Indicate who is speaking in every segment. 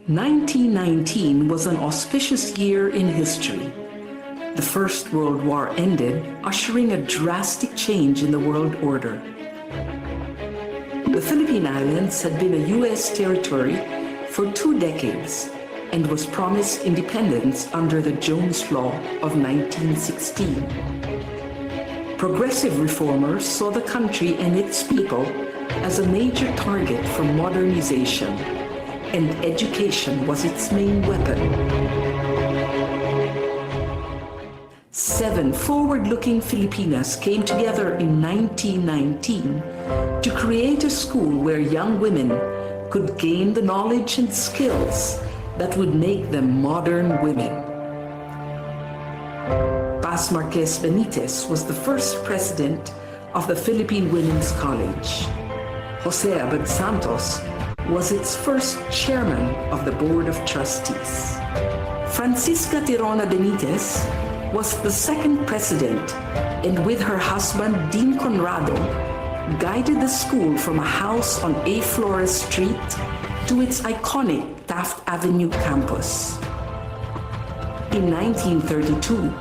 Speaker 1: 1919 was an auspicious year in history. The First World War ended, ushering a drastic change in the world order. The Philippine Islands had been a U.S. territory for 2 decades and was promised independence under the Jones Law of 1916. Progressive reformers saw the country and its people as a major target for modernization, and education was its main weapon. 7 forward-looking Filipinas came together in 1919 to create a school where young women could gain the knowledge and skills that would make them modern women. Paz Marquez Benitez was the first president of the Philippine Women's College. Jose Abad Santos was its first chairman of the Board of Trustees. Francisca Tirona Benitez was the second president, and with her husband Dean Conrado, guided the school from a house on A. Flores Street to its iconic Taft Avenue campus. In 1932,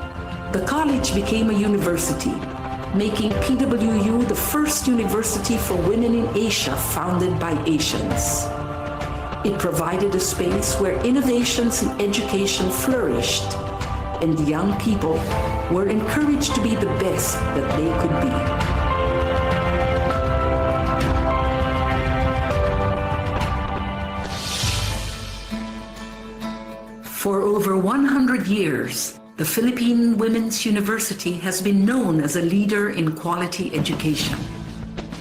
Speaker 1: the college became a university, making PWU the first university for women in Asia founded by Asians. It provided a space where innovations in education flourished, and young people were encouraged to be the best that they could be. For over 100 years, the Philippine Women's University has been known as a leader in quality education.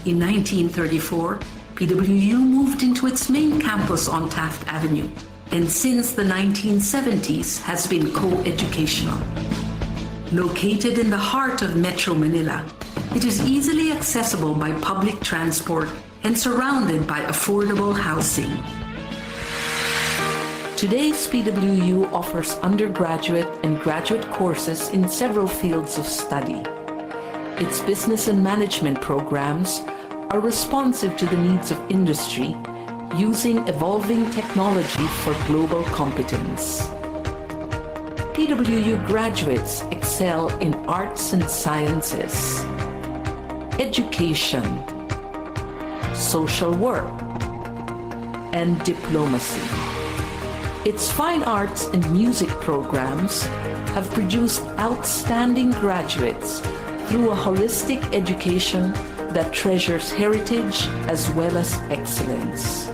Speaker 1: In 1934, PWU moved into its main campus on Taft Avenue, and since the 1970s has been co-educational. Located in the heart of Metro Manila, it is easily accessible by public transport and surrounded by affordable housing. Today's PWU offers undergraduate and graduate courses in several fields of study. Its business and management programs are responsive to the needs of industry, using evolving technology for global competence. PWU graduates excel in arts and sciences, education, social work, and diplomacy. Its fine arts and music programs have produced outstanding graduates through a holistic education that treasures heritage as well as excellence.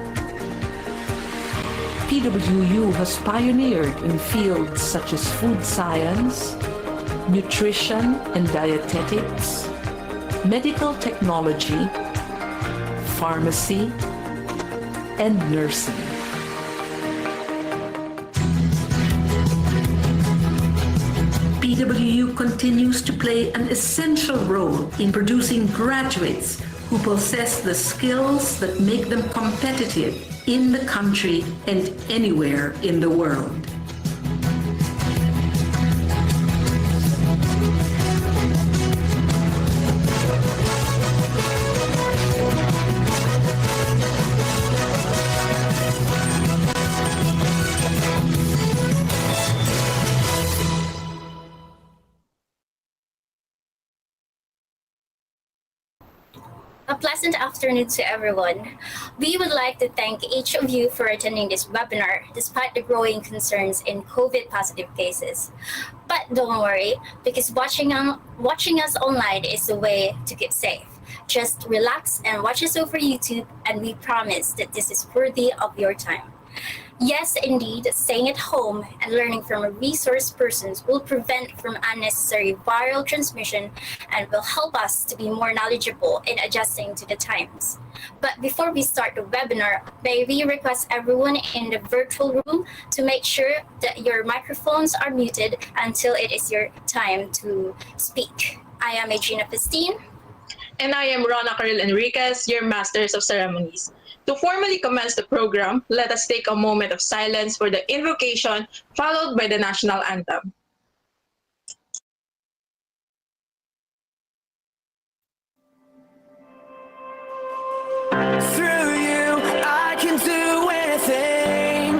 Speaker 1: PWU has pioneered in fields such as food science, nutrition and dietetics, medical technology, pharmacy, and nursing. PWU continues to play an essential role in producing graduates who possess the skills that make them competitive in the country and anywhere in the world.
Speaker 2: A pleasant afternoon to everyone. We would like to thank each of you for attending this webinar despite the growing concerns in COVID positive cases. But don't worry, because watching us online is the way to keep safe. Just relax and watch us over YouTube, and we promise that this is worthy of your time. Yes, indeed, staying at home and learning from resource persons will prevent from unnecessary viral transmission and will help us to be more knowledgeable in adjusting to the times. But before we start the webinar, may we request everyone in the virtual room to make sure that your microphones are muted until it is your time to speak. I am Regina Festine.
Speaker 3: And I am Rona Caril Enriquez, your Masters of Ceremonies. To formally commence the program, let us take a moment of silence for the invocation, followed by the national anthem.
Speaker 4: Through you, I can do anything.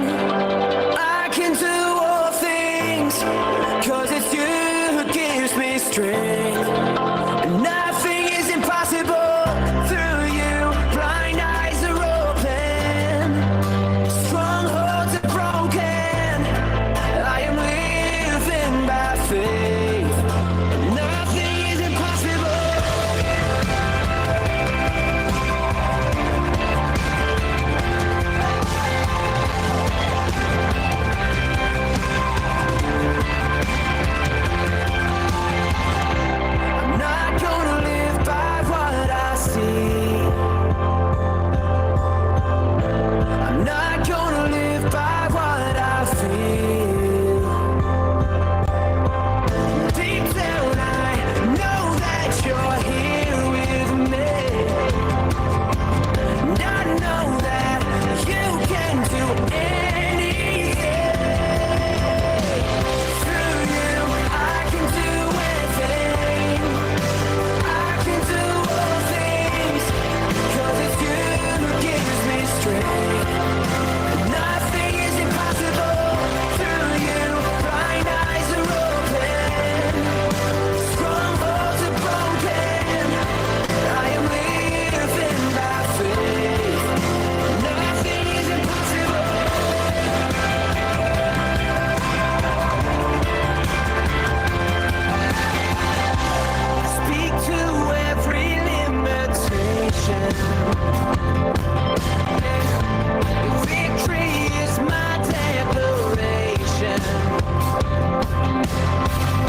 Speaker 4: Victory is my declaration.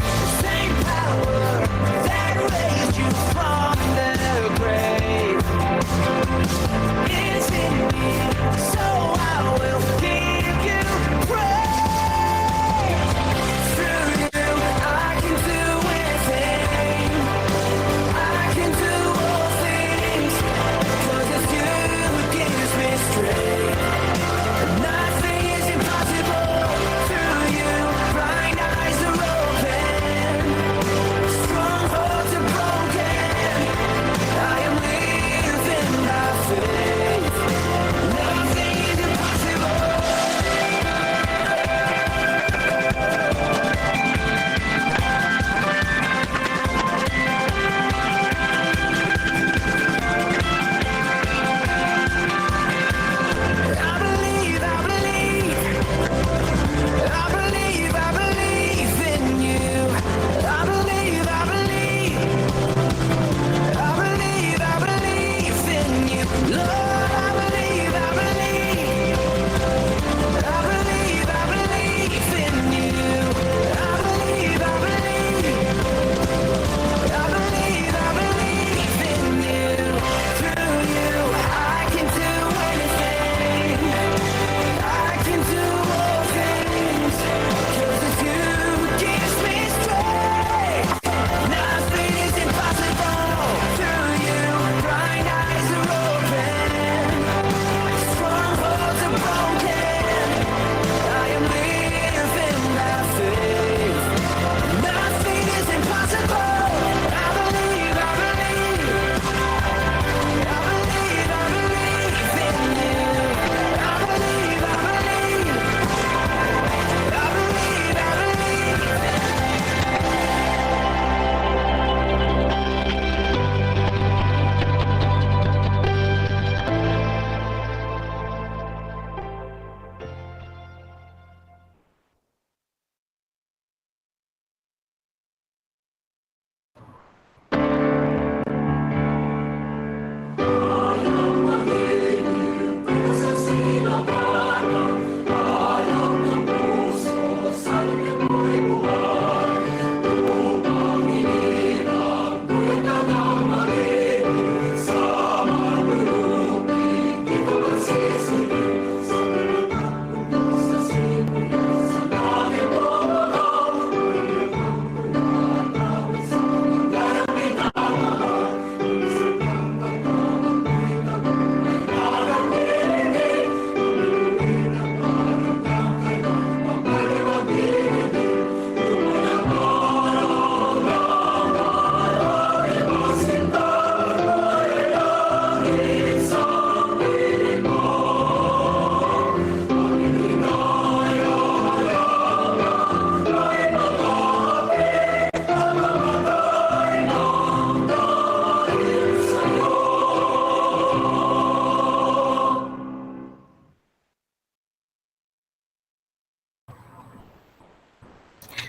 Speaker 4: The same power that raised you from the grave is in me, so I will give you praise. Through you, I can do anything. I can do all things, 'cause it's you who gives me strength. Nothing is impossible through you. Blind eyes are open, strongholds are broken. I am living by faith. Nothing is impossible. I believe, I believe, I believe, I believe in you. I believe, I believe, I believe, I believe in you. Lord, I believe, I believe, I believe, I believe in you. I believe, I believe, I believe, I believe in you. Through you, I can do anything. I can do all things, 'cause it's you who gives me strength. Nothing is impossible through you. Blind eyes are open, strongholds are broken. I am living by faith. Nothing is impossible. I believe, I believe, I believe, I believe in you. I believe, I believe, I believe, I believe.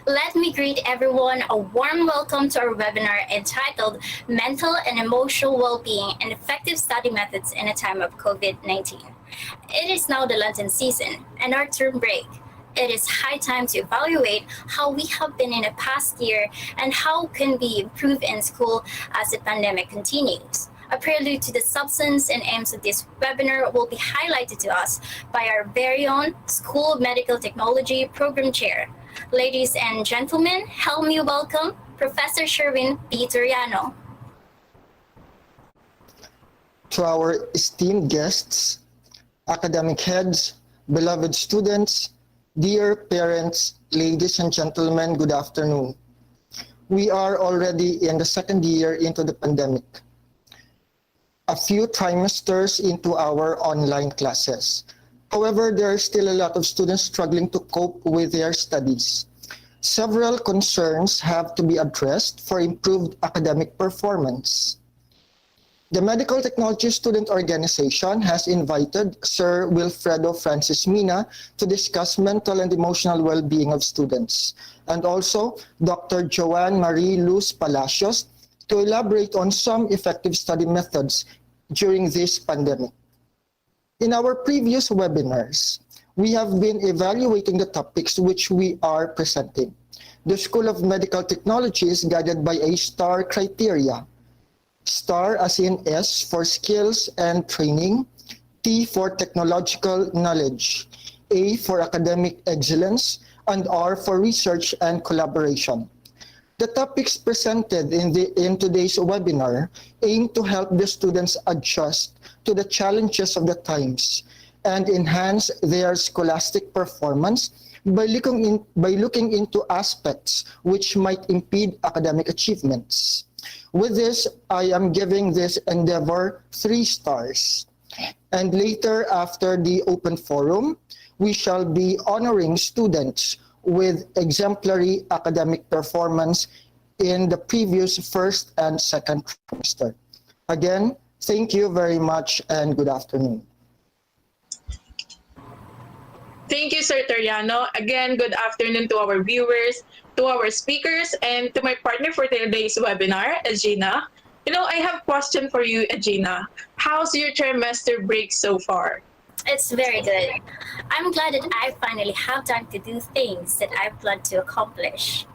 Speaker 2: Let me greet everyone a warm welcome to our webinar entitled Mental and Emotional Wellbeing and Effective Study Methods in a Time of COVID-19. It is now the Lenten season and our term break. It is high time to evaluate how we have been in the past year and how can we improve in school as the pandemic continues. A prelude to the substance and aims of this webinar will be highlighted to us by our very own School of Medical Technology Program Chair. Ladies and gentlemen, help me welcome Professor Sherwin P. Toriano.
Speaker 5: To our esteemed guests, academic heads, beloved students, dear parents, ladies and gentlemen, good afternoon. We are already in the second year into the pandemic. A few trimesters into our online classes. However, there are still a lot of students struggling to cope with their studies. Several concerns have to be addressed for improved academic performance. The Medical Technology Student Organization has invited Sir Wilfredo Francis Mina to discuss mental and emotional well-being of students, and also Dr. Joanne Marie Luz Palacios to elaborate on some effective study methods during this pandemic. In our previous webinars, we have been evaluating the topics which we are presenting. The School of Medical Technology is guided by a STAR criteria. STAR as in S for skills and training, T for technological knowledge, A for academic excellence, and R for research and collaboration. The topics presented in today's webinar aim to help the students adjust to the challenges of the times and enhance their scholastic performance by looking into aspects which might impede academic achievements. With this, I am giving this endeavor 3 stars. And later, after the open forum, we shall be honoring students with exemplary academic performance in the previous first and second trimester. Again, thank you very much and good afternoon.
Speaker 3: Thank you, Sir Toriano. Again, good afternoon to our viewers, to our speakers, and to my partner for today's webinar, Egina. I have a question for you, Egina. How's your trimester break so far?
Speaker 2: It's very good. I'm glad that I finally have time to do things that I plan to accomplish.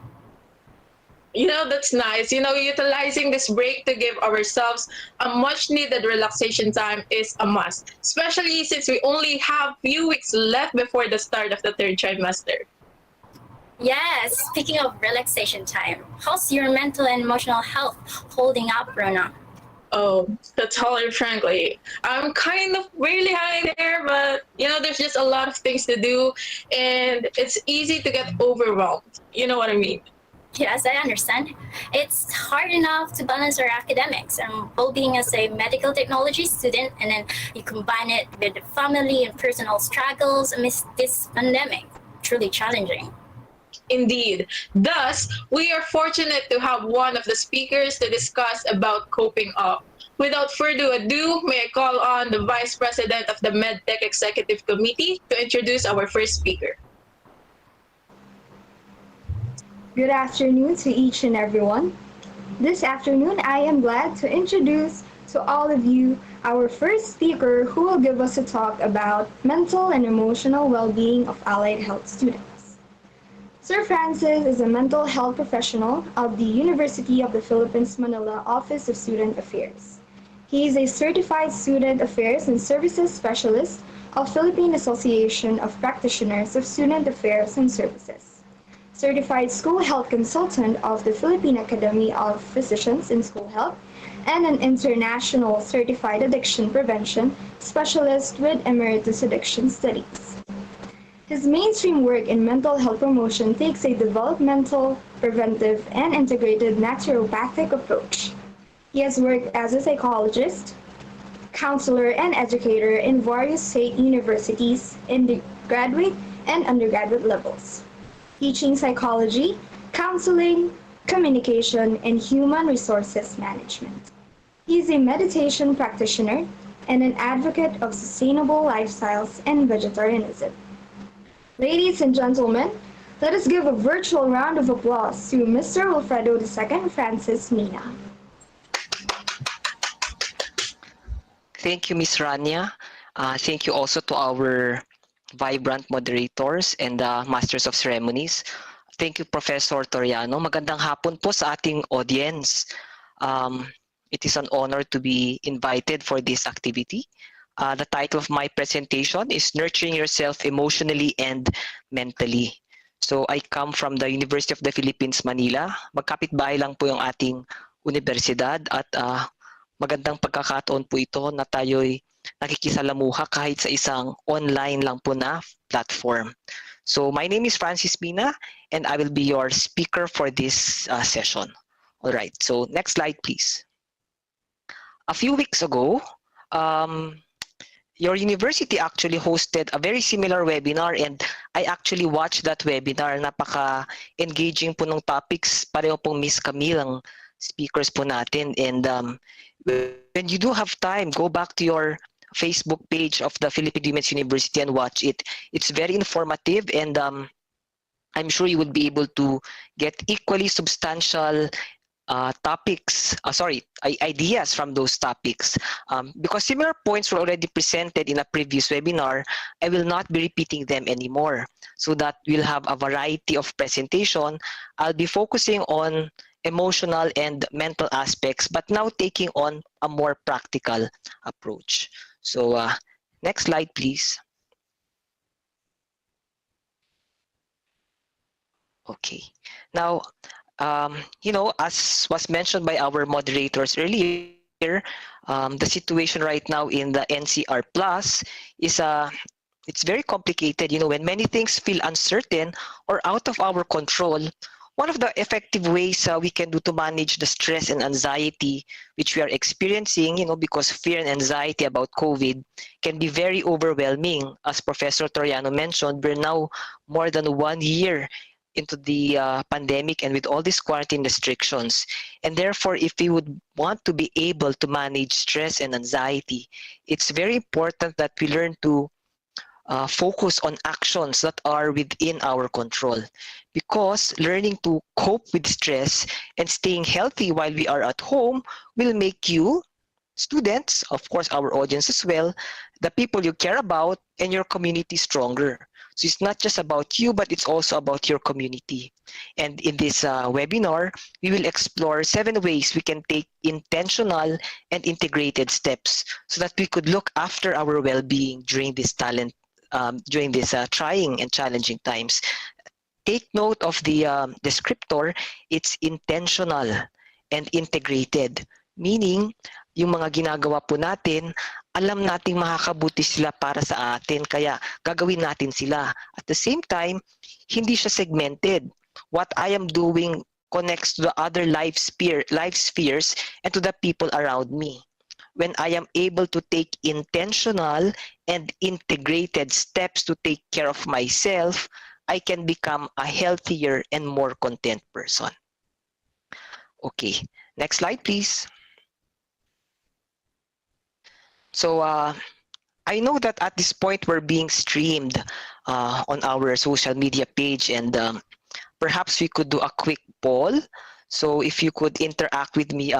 Speaker 3: That's nice. Utilizing this break to give ourselves a much needed relaxation time is a must, especially since we only have few weeks left before the start of the 3rd trimester.
Speaker 2: Yes, speaking of relaxation time, how's your mental and emotional health holding up, Rona?
Speaker 3: Oh, to tell you frankly, I'm kind of really high there, but there's just a lot of things to do, and it's easy to get overwhelmed. You know what I mean?
Speaker 2: Yes, I understand. It's hard enough to balance our academics and well-being as a medical technology student, and then you combine it with the family and personal struggles amidst this pandemic. Truly challenging.
Speaker 3: Indeed. Thus, we are fortunate to have one of the speakers to discuss about coping up. Without further ado, may I call on the Vice President of the MedTech Executive Committee to introduce our first speaker.
Speaker 6: Good afternoon to each and everyone. This afternoon, I am glad to introduce to all of you our first speaker who will give us a talk about mental and emotional well-being of allied health students. Sir Francis is a mental health professional of the University of the Philippines, Manila Office of Student Affairs. He is a certified Student Affairs and Services Specialist of Philippine Association of Practitioners of Student Affairs and Services, certified school health consultant of the Philippine Academy of Physicians in School Health, and an international certified addiction prevention specialist with emeritus addiction studies. His mainstream work in mental health promotion takes a developmental, preventive, and integrated naturopathic approach. He has worked as a psychologist, counselor, and educator in various state universities in the graduate and undergraduate levels, teaching psychology, counseling, communication, and human resources management. He is a meditation practitioner and an advocate of sustainable lifestyles and vegetarianism. Ladies and gentlemen, let us give a virtual round of applause to Mr. Wilfredo II Francis Mina.
Speaker 7: Thank you, Ms. Rania. Thank you also to our vibrant moderators and Masters of Ceremonies. Thank you, Professor Toriano. Magandang hapon po sa ating audience. It is an honor to be invited for this activity. The title of my presentation is Nurturing Yourself Emotionally and Mentally. So I come from the University of the Philippines, Manila. Magkapit-bahay lang po yung ating universidad at magandang pagkakataon po ito na tayo'y nakikisalamuha kahit sa isang online lang po na platform. So my name is Francis Mina and I will be your speaker for this session. All right, so next slide please. A few weeks ago, your university actually hosted a very similar webinar and I actually watched that webinar. Napaka-engaging po ng topics. Pareho pong Miss Camille ang speakers po natin. And when you do have time, go back to your Facebook page of the Philippine Women's University and watch it. It's very informative and I'm sure you will be able to get equally substantial ideas from those topics. Because similar points were already presented in a previous webinar, I will not be repeating them anymore. So that we'll have a variety of presentation. I'll be focusing on emotional and mental aspects, but now taking on a more practical approach. So next slide, please. Okay. Now, as was mentioned by our moderators earlier, the situation right now in the NCR Plus is it's very complicated. When many things feel uncertain or out of our control, one of the effective ways we can do to manage the stress and anxiety which we are experiencing, because fear and anxiety about COVID can be very overwhelming. As Professor Toriano mentioned, we're now more than 1 year into the pandemic and with all these quarantine restrictions. And therefore, if we would want to be able to manage stress and anxiety, it's very important that we learn to focus on actions that are within our control, because learning to cope with stress and staying healthy while we are at home will make you, students, of course our audience as well, the people you care about, and your community stronger. So it's not just about you, but it's also about your community. And in this webinar, we will explore 7 ways we can take intentional and integrated steps so that we could look after our well-being during this trying and challenging times. Take note of the descriptor. It's intentional and integrated, meaning yung mga ginagawa po natin, alam nating makakabuti sila para sa atin, kaya gagawin natin sila. At the same time, hindi siya segmented. What I am doing connects to the other life spheres and to the people around me. When I am able to take intentional and integrated steps to take care of myself, I can become a healthier and more content person. Okay, next slide, please. So I know that at this point we're being streamed on our social media page, and perhaps we could do a quick poll. So if you could interact with me,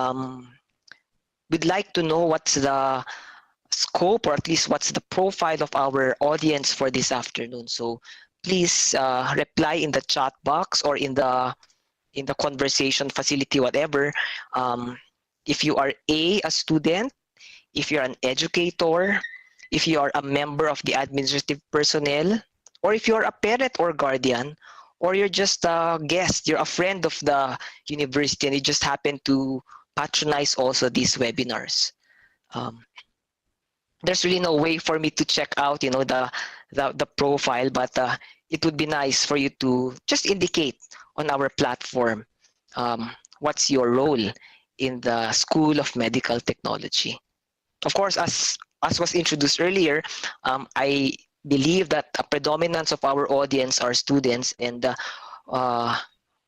Speaker 7: we'd like to know what's the scope, or at least what's the profile of our audience for this afternoon. So please reply in the chat box or in the conversation facility, whatever. If you are a student, if you're an educator, if you are a member of the administrative personnel, or if you're a parent or guardian, or you're just a guest, you're a friend of the university and you just happen to patronize also these webinars. There's really no way for me to check out, the profile, but it would be nice for you to just indicate on our platform what's your role in the School of Medical Technology. Of course, as was introduced earlier, I believe that a predominance of our audience are students, and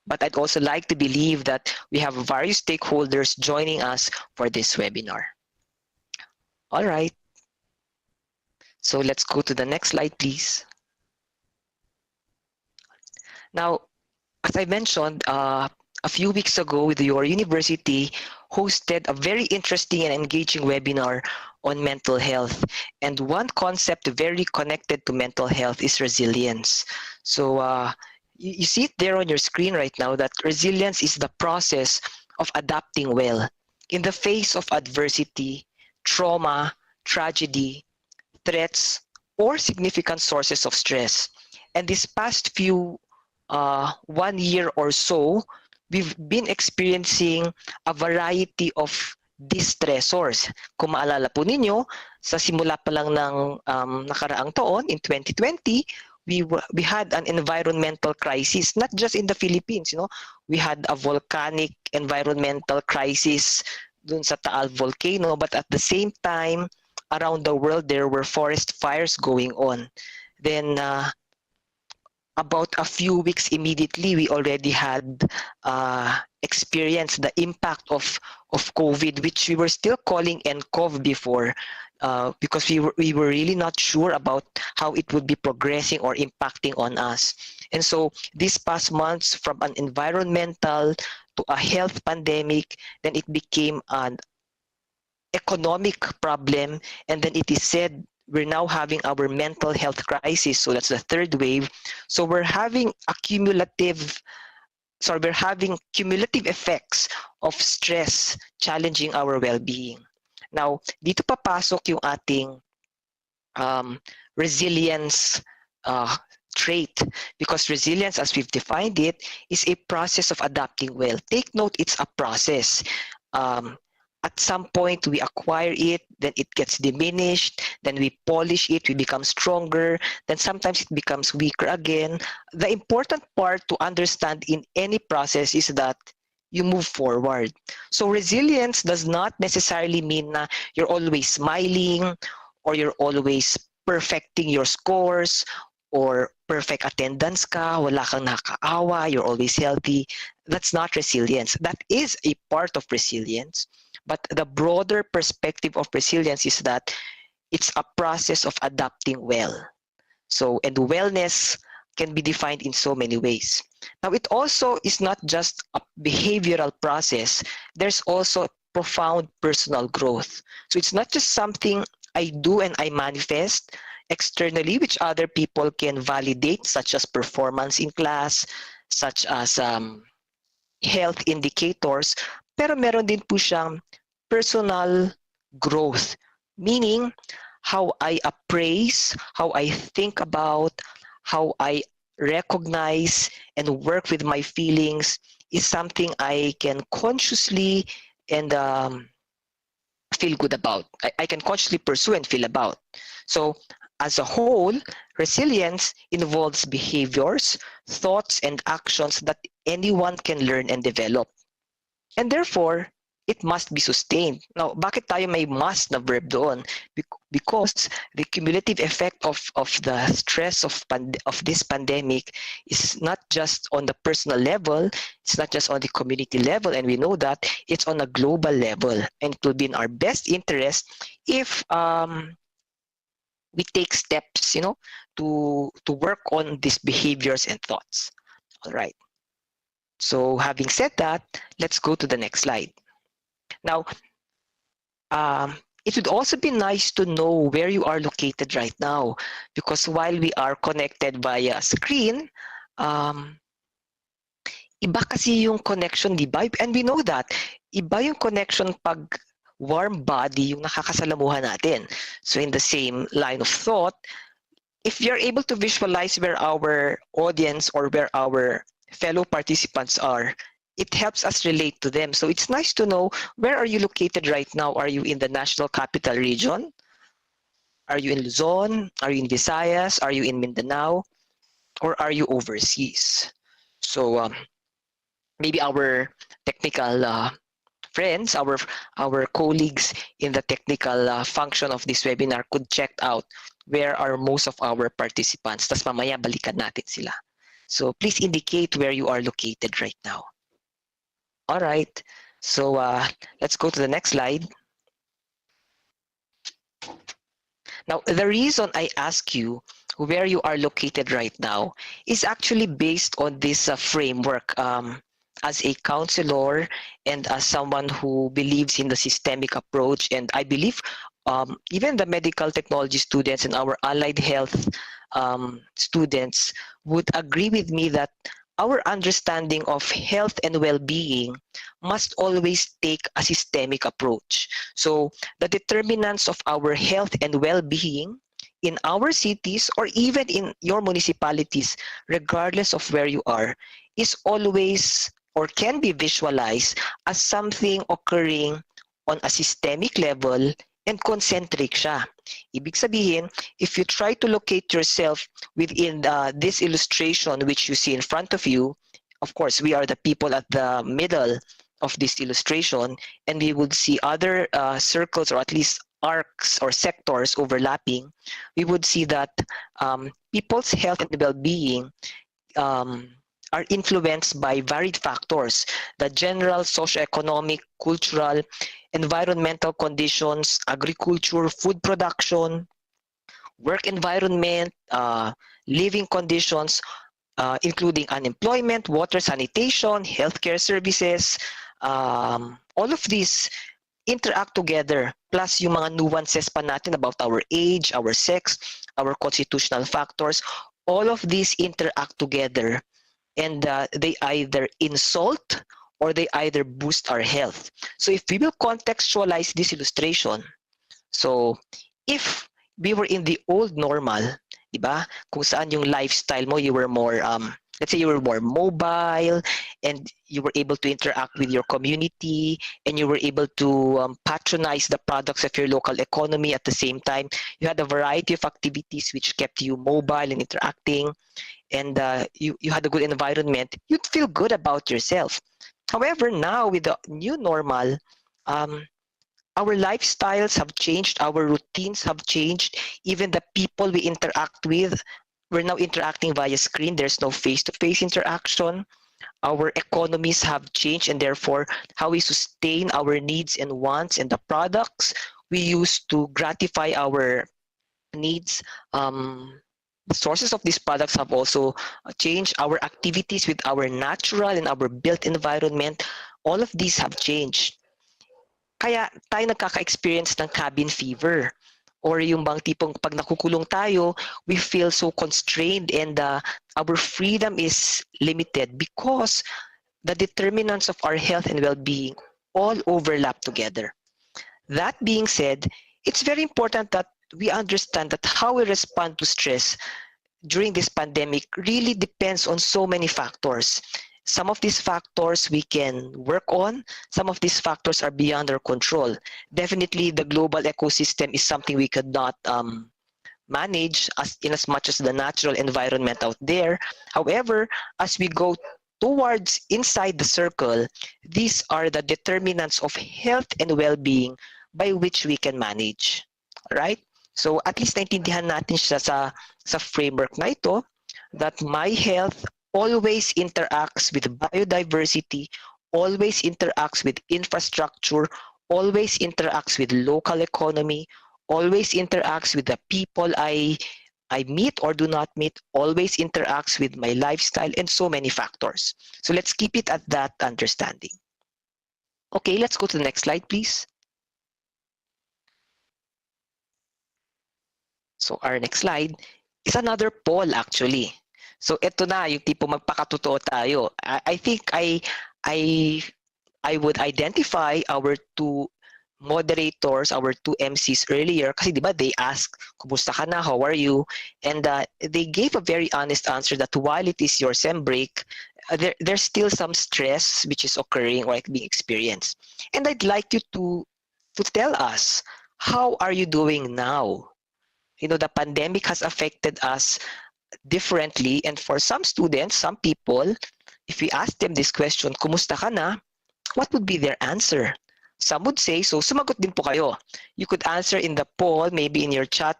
Speaker 7: but I'd also like to believe that we have various stakeholders joining us for this webinar. All right. So let's go to the next slide, please. Now, as I mentioned, a few weeks ago, your university hosted a very interesting and engaging webinar on mental health. And one concept very connected to mental health is resilience. So you see it there on your screen right now that resilience is the process of adapting well in the face of adversity, trauma, tragedy, threats, or significant sources of stress. And this past few 1 year or so, we've been experiencing a variety of distressors. Kung maalala po ninyo, sa simula pa lang ng nakaraang taon, in 2020, we had an environmental crisis, not just in the Philippines. We had a volcanic environmental crisis dun sa Taal volcano, but at the same time, around the world, there were forest fires going on. Then, about a few weeks immediately, we already had experienced the impact of COVID, which we were still calling NCOV before, because we were really not sure about how it would be progressing or impacting on us. And so these past months, from an environmental to a health pandemic, then it became an economic problem, and then it is said we're now having our mental health crisis. So that's the third wave. So we're having we're having cumulative effects of stress challenging our well-being. Now, dito papasok yung ating resilience trait, because resilience, as we've defined it, is a process of adapting well. Take note, it's a process. At some point, we acquire it, then it gets diminished, then we polish it, we become stronger, then sometimes it becomes weaker again. The important part to understand in any process is that you move forward. So resilience does not necessarily mean na you're always smiling, or you're always perfecting your scores, or perfect attendance ka, wala kang nakakaawa, you're always healthy. That's not resilience. That is a part of resilience. But the broader perspective of resilience is that it's a process of adapting well. So, and wellness can be defined in so many ways. Now, it also is not just a behavioral process. There's also profound personal growth. So it's not just something I do and I manifest externally, which other people can validate, such as performance in class, such as health indicators, pero meron din po siyang personal growth, meaning how I appraise, how I think about, how I recognize and work with my feelings is something I can consciously and feel good about. I can consciously pursue and feel about. So as a whole, resilience involves behaviors, thoughts, and actions that anyone can learn and develop. And therefore, it must be sustained. Now, bakit tayo may must na verb doon? Because the cumulative effect of the stress of this pandemic is not just on the personal level, it's not just on the community level, and we know that it's on a global level. And it will be in our best interest if we take steps, to work on these behaviors and thoughts. All right. So having said that, let's go to the next slide. Now, it would also be nice to know where you are located right now, because while we are connected via screen, iba kasi yung connection, di ba? And we know that, iba yung connection pag warm body yung nakakasalamuhan natin. So in the same line of thought, if you're able to visualize where our audience or where our fellow participants are, it helps us relate to them. So it's nice to know, where are you located right now? Are you in the National Capital Region? Are you in Luzon? Are you in Visayas? Are you in Mindanao? Or are you overseas? So maybe our technical friends, our colleagues in the technical function of this webinar could check out where are most of our participants. Tas mamaya balikan natin sila. So please indicate where you are located right now. All right, so let's go to the next slide. Now, the reason I ask you where you are located right now is actually based on this framework. As a counselor and as someone who believes in the systemic approach, and I believe even the medical technology students and our allied health students would agree with me that our understanding of health and well-being must always take a systemic approach. So the determinants of our health and well-being in our cities or even in your municipalities, regardless of where you are, is always or can be visualized as something occurring on a systemic level and concentric siya. Ibig sabihin, if you try to locate yourself within this illustration which you see in front of you, of course, we are the people at the middle of this illustration, and we would see other circles or at least arcs or sectors overlapping. We would see that people's health and well-being are influenced by varied factors: the general socioeconomic, cultural, environmental conditions, agriculture, food production, work environment, living conditions, including unemployment, water, sanitation, healthcare services. All of these interact together, plus yung mga nuances pa natin about our age, our sex, our constitutional factors. All of these interact together, and they either insult or they either boost our health. So if we will contextualize this illustration, so if we were in the old normal, di ba? Kung saan yung lifestyle mo, you were more, let's say you were more mobile, and you were able to interact with your community, and you were able to patronize the products of your local economy at the same time. You had a variety of activities which kept you mobile and interacting, and you had a good environment. You'd feel good about yourself. However, now with the new normal, our lifestyles have changed, our routines have changed, even the people we interact with, we're now interacting via screen. There's no face-to-face interaction. Our economies have changed, and therefore how we sustain our needs and wants and the products we use to gratify our needs. The sources of these products have also changed. Our activities with our natural and our built environment, all of these have changed. Kaya tayo nagkaka-experience ng cabin fever, or yung bang tipong pag nakukulong tayo, we feel so constrained, and our freedom is limited because the determinants of our health and well-being all overlap together. That being said, it's very important that we understand that how we respond to stress during this pandemic really depends on so many factors. Some of these factors we can work on. Some of these factors are beyond our control. Definitely, the global ecosystem is something we could not manage in as much as the natural environment out there. However, as we go towards inside the circle, these are the determinants of health and well-being by which we can manage. All right? So at least naintindihan natin siya sa framework na ito, that my health always interacts with biodiversity, always interacts with infrastructure, always interacts with local economy, always interacts with the people I meet or do not meet, always interacts with my lifestyle, and so many factors. So let's keep it at that understanding. Okay, let's go to the next slide, please. So our next slide is another poll actually. So ito na yung tipo magpakatotoo tayo. I think I would identify our two moderators, our two MCs earlier, kasi di ba they asked, kumusta ka na, how are you? And they gave a very honest answer that while it is your sem break, there's still some stress which is occurring or being experienced. And I'd like you to tell us, how are you doing now? You know, the pandemic has affected us differently, and for some students, some people, if we ask them this question, kumusta ka na, what would be their answer? Some would say, so sumagot din po kayo. You could answer in the poll, maybe in your chat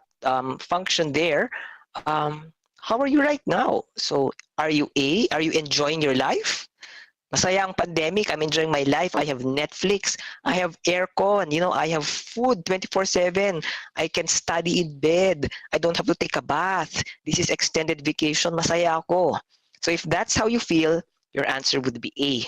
Speaker 7: function there, how are you right now? So are you A, are you enjoying your life? Masaya ang pandemic, I'm enjoying my life, I have Netflix, I have aircon, you know, I have food 24/7, I can study in bed, I don't have to take a bath, this is extended vacation, masaya ako. So if that's how you feel, your answer would be A.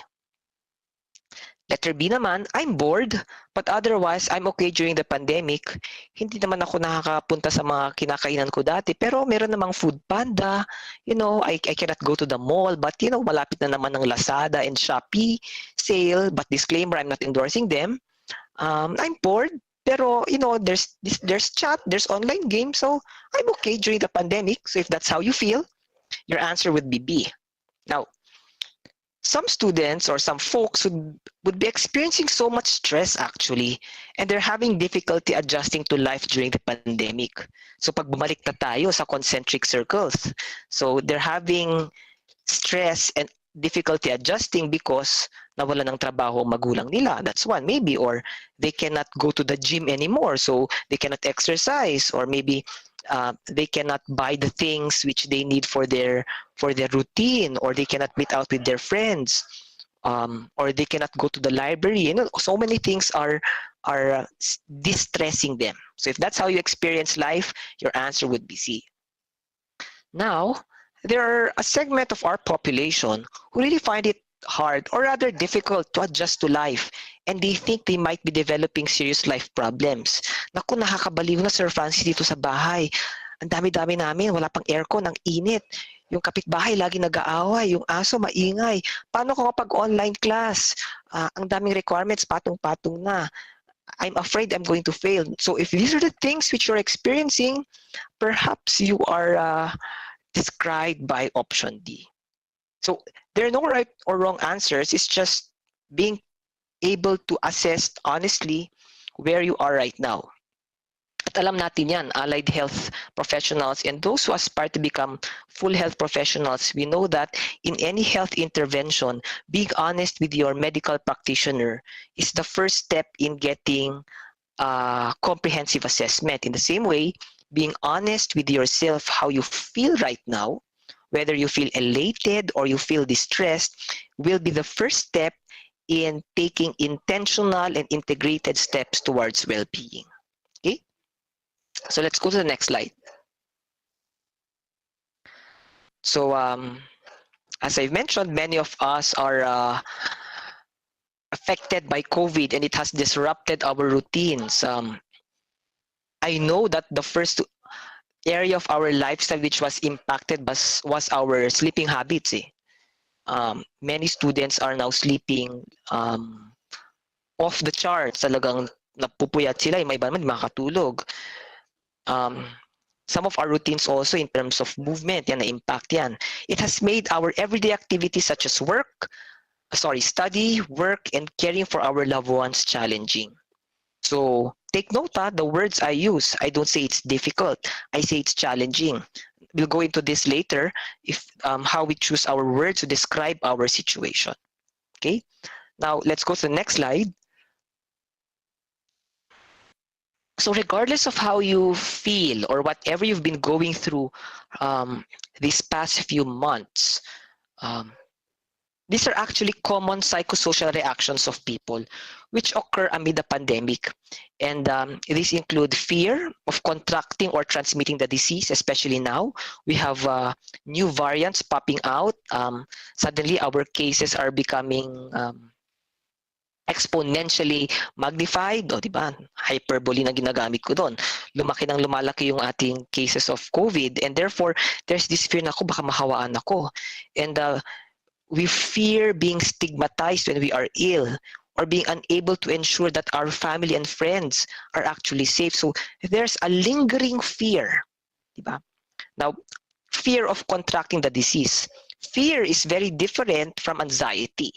Speaker 7: Letter B naman, I'm bored, but otherwise, I'm okay during the pandemic. Hindi naman ako nakakapunta sa mga kinakainan ko dati, pero meron namang Food Panda. You know, I cannot go to the mall, but you know, malapit na naman ng Lazada and Shopee sale. But disclaimer, I'm not endorsing them. I'm bored, pero you know, there's chat, there's online games, so I'm okay during the pandemic. So if that's how you feel, your answer would be B. Now, some students or some folks would be experiencing so much stress actually, and they're having difficulty adjusting to life during the pandemic. So pag bumalik na tayo sa concentric circles, so they're having stress and difficulty adjusting because nawala ng trabaho ang magulang nila. That's one, maybe, or they cannot go to the gym anymore, so they cannot exercise, or maybe they cannot buy the things which they need for their routine, or they cannot meet out with their friends, or they cannot go to the library. You know, so many things are distressing them. So if that's how you experience life, your answer would be C. Now, there are a segment of our population who really find it hard or rather difficult to adjust to life, and they think they might be developing serious life problems. Naku, nakakabaliw na, Sir Francis, dito sa bahay. Ang dami-dami namin, wala pang aircon, ang init. Yung kapitbahay lagi nag-aaway, yung aso maingay. Paano ko kapag online class? Ang daming requirements, patong-patong na. I'm afraid I'm going to fail. So if these are the things which you're experiencing, perhaps you are described by option D. So there are no right or wrong answers. It's just being able to assess honestly where you are right now. At alam natin yan, allied health professionals and those who aspire to become full health professionals, we know that in any health intervention, being honest with your medical practitioner is the first step in getting a comprehensive assessment. In the same way, being honest with yourself, how you feel right now, whether you feel elated or you feel distressed, will be the first step in taking intentional and integrated steps towards well-being. Okay? So let's go to the next slide. So as I've mentioned, many of us are affected by COVID and it has disrupted our routines. I know that the first area of our lifestyle which was impacted was our sleeping habits. Many students are now sleeping off the charts. Talagang napupuyat sila, may iba naman makatulog. Some of our routines also in terms of movement, yan na-impact yan. It has made our everyday activities such as study, work, and caring for our loved ones challenging. So take note, the words I use, I don't say it's difficult, I say it's challenging. We'll go into this later, if how we choose our words to describe our situation. Okay, now let's go to the next slide. So regardless of how you feel or whatever you've been going through these past few months, these are actually common psychosocial reactions of people which occur amid the pandemic. And these include fear of contracting or transmitting the disease, especially now. We have new variants popping out. Suddenly, our cases are becoming exponentially magnified. O, diba? Hyperbole na ginagamit ko doon. Lumalaki yung ating cases of COVID. And therefore, there's this fear na ako, baka mahawaan ako. And we fear being stigmatized when we are ill or being unable to ensure that our family and friends are actually safe. So there's a lingering fear. Diba? Now, fear of contracting the disease. Fear is very different from anxiety.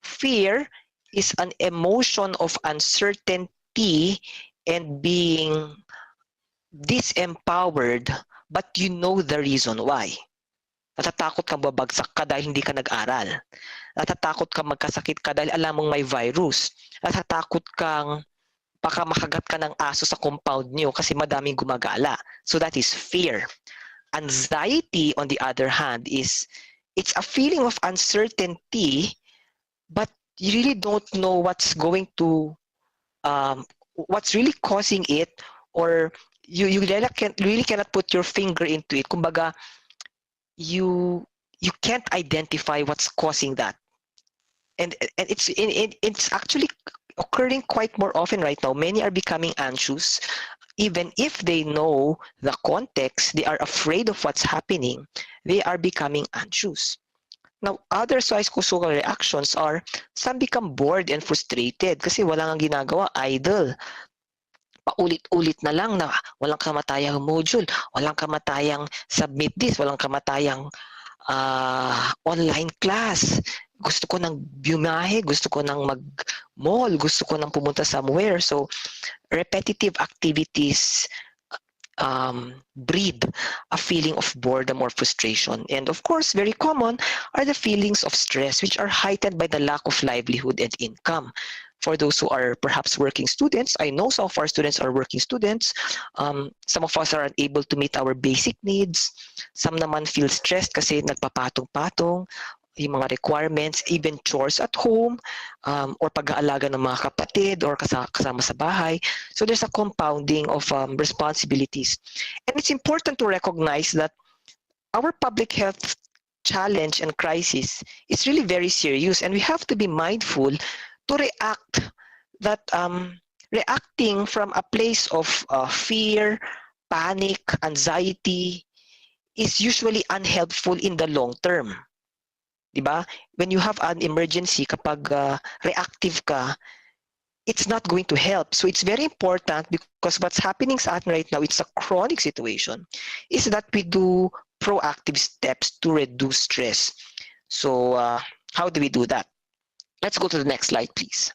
Speaker 7: Fear is an emotion of uncertainty and being disempowered, but you know the reason why. Natatakot kang babagsak ka dahil hindi ka nag-aral. Natatakot kang magkasakit ka dahil alam mong may virus. Natatakot kang baka makagat ka ng aso sa compound niyo kasi madaming gumagala. So that is fear. Anxiety, on the other hand, it's a feeling of uncertainty, but you really don't know what's going to, what's really causing it, or you really cannot put your finger into it. Kumbaga, you can't identify what's causing that, and it's actually occurring quite more often right now. Many are becoming anxious, even if they know the context. They are afraid of what's happening. They are becoming anxious. Now, other psychosocial reactions are some become bored and frustrated kasi walang ginagawa, idle. Paulit-ulit na lang na walang kamatayang module, walang kamatayang submit this, walang kamatayang online class. Gusto ko ng bumiyahe, gusto ko ng mag-mall, gusto ko ng pumunta somewhere. So, repetitive activities breed a feeling of boredom or frustration. And of course, very common are the feelings of stress, which are heightened by the lack of livelihood and income. For those who are perhaps working students, I know some of our students are working students. Some of us are unable to meet our basic needs. Some naman feel stressed kasi nagpapatong-patong yung mga requirements, even chores at home, or pag-aalaga ng mga kapatid or kasama sa bahay. So there's a compounding of responsibilities. And it's important to recognize that our public health challenge and crisis is really very serious, and we have to be mindful to react that reacting from a place of fear, panic, anxiety is usually unhelpful in the long term. Diba? When you have an emergency, kapag reactive ka, it's not going to help. So it's very important, because what's happening sa atin right now, it's a chronic situation, is that we do proactive steps to reduce stress. So how do we do that? Let's go to the next slide, please.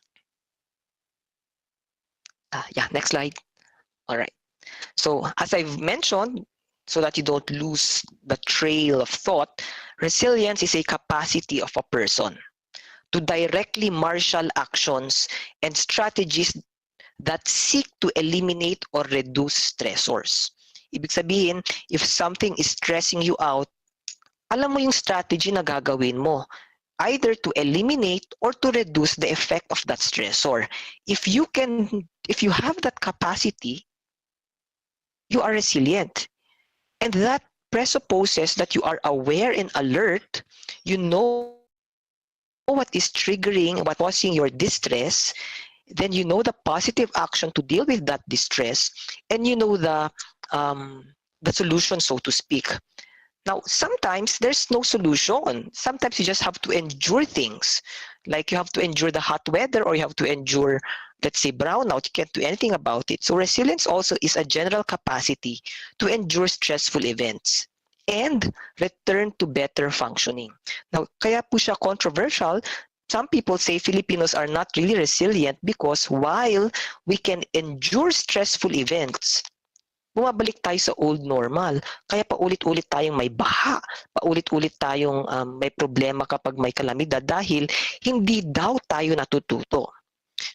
Speaker 7: Yeah, next slide. All right. So as I've mentioned, so that you don't lose the trail of thought, resilience is a capacity of a person to directly marshal actions and strategies that seek to eliminate or reduce stressors. Ibig sabihin, if something is stressing you out, alam mo yung strategy na gagawin mo, either to eliminate or to reduce the effect of that stressor. If you have that capacity, you are resilient. And that presupposes that you are aware and alert, you know what is triggering, what causing your distress, then you know the positive action to deal with that distress, and you know the solution, so to speak. Now, sometimes there's no solution. Sometimes you just have to endure things. Like you have to endure the hot weather, or you have to endure, let's say, brownout. You can't do anything about it. So resilience also is a general capacity to endure stressful events and return to better functioning. Now, kaya po siya controversial. Some people say Filipinos are not really resilient because while we can endure stressful events, bumabalik tayo sa old normal. Kaya paulit-ulit tayong may baha, paulit-ulit tayong may problema kapag may kalamidad dahil hindi daw tayo natututo.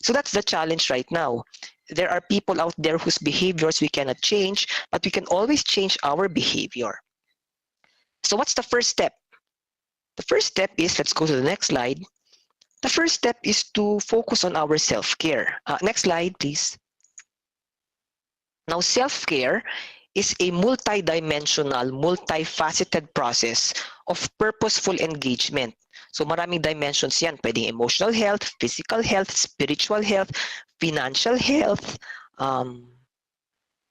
Speaker 7: So that's the challenge right now. There are people out there whose behaviors we cannot change, but we can always change our behavior. So what's the first step? The first step is, let's go to the next slide. The first step is to focus on our self-care. Next slide, please. Now, self-care is a multi-dimensional, multifaceted process of purposeful engagement. So maraming dimensions yan. Pwedeng emotional health, physical health, spiritual health, financial health, all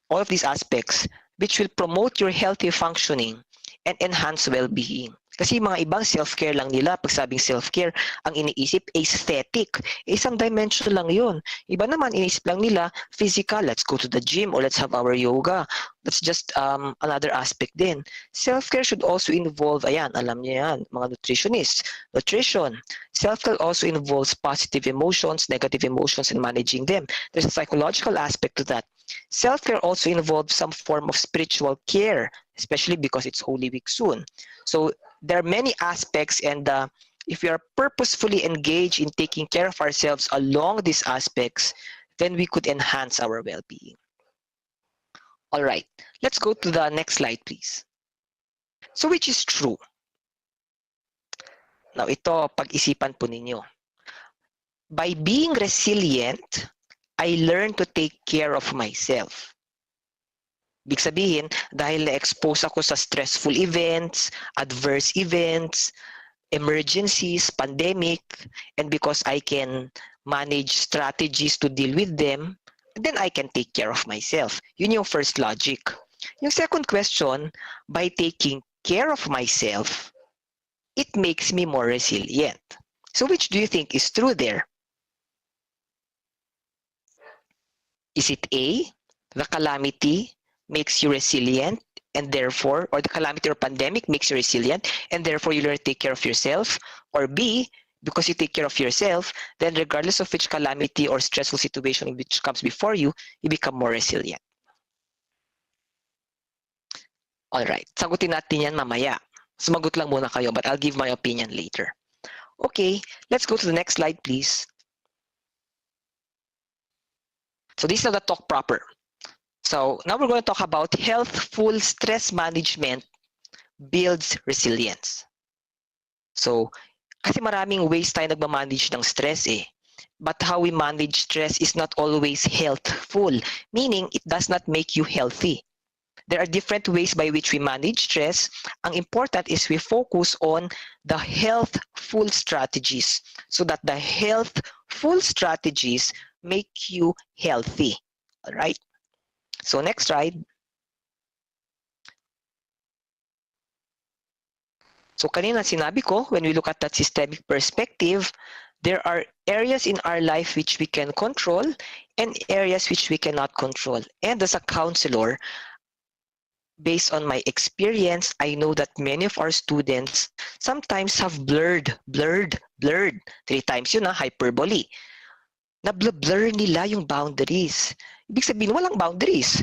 Speaker 7: of these aspects which will promote your healthy functioning and enhance well-being. Kasi mga ibang self-care lang nila, pag sabing self-care, ang iniisip, aesthetic. Isang dimension lang yun. Iba naman, iniisip lang nila, physical, let's go to the gym or let's have our yoga. That's just another aspect din. Self-care should also involve, ayan, alam niyo yan, mga nutritionists, nutrition. Self-care also involves positive emotions, negative emotions, and managing them. There's a psychological aspect to that. Self-care also involves some form of spiritual care, especially because it's Holy Week soon. So there are many aspects, and if we are purposefully engaged in taking care of ourselves along these aspects, then we could enhance our well-being. All right, let's go to the next slide, please. So which is true? Now, ito, pag-isipan po ninyo. By being resilient, I learn to take care of myself. Ibig sabihin, dahil na-expose ako sa stressful events, adverse events, emergencies, pandemic, and because I can manage strategies to deal with them, then I can take care of myself. Yun yung first logic. Yung second question, by taking care of myself, it makes me more resilient. So which do you think is true there? Is it A, the calamity makes you resilient and therefore, or the calamity or pandemic makes you resilient and therefore you learn to take care of yourself? Or B, because you take care of yourself, then regardless of which calamity or stressful situation which comes before you, you become more resilient. All right, sagutin natin yan mamaya. Sumagot lang muna kayo, but I'll give my opinion later. Okay, let's go to the next slide, please. So this is the talk proper. So now we're going to talk about healthful stress management builds resilience. So, kasi maraming ways tayo nagmamanage ng stress eh. But how we manage stress is not always healthful, meaning it does not make you healthy. There are different ways by which we manage stress. Ang important is we focus on the healthful strategies so that the healthful strategies make you healthy. All right? So next slide. So kanina sinabi ko, when we look at that systemic perspective, there are areas in our life which we can control and areas which we cannot control. And as a counselor, based on my experience, I know that many of our students sometimes have blurred. 3 times yun na, hyperbole. Na-blur nila yung boundaries. Ibig sabihin, walang boundaries.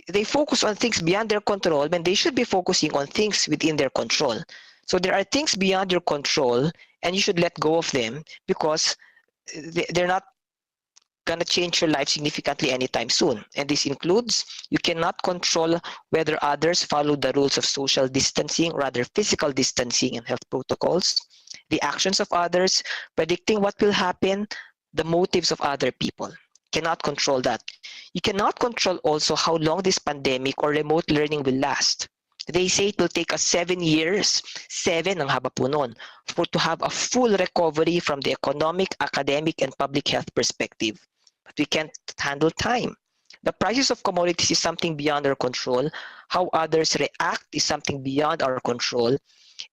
Speaker 7: They focus on things beyond their control when they should be focusing on things within their control. So there are things beyond your control and you should let go of them because they're not gonna change your life significantly anytime soon. And this includes, you cannot control whether others follow the rules of social distancing, rather physical distancing and health protocols, the actions of others, predicting what will happen, the motives of other people. Cannot control that. You cannot control also how long this pandemic or remote learning will last. They say it will take us 7 years, 7 ang haba po nun, to have a full recovery from the economic, academic, and public health perspective. But we can't handle time. The prices of commodities is something beyond our control. How others react is something beyond our control.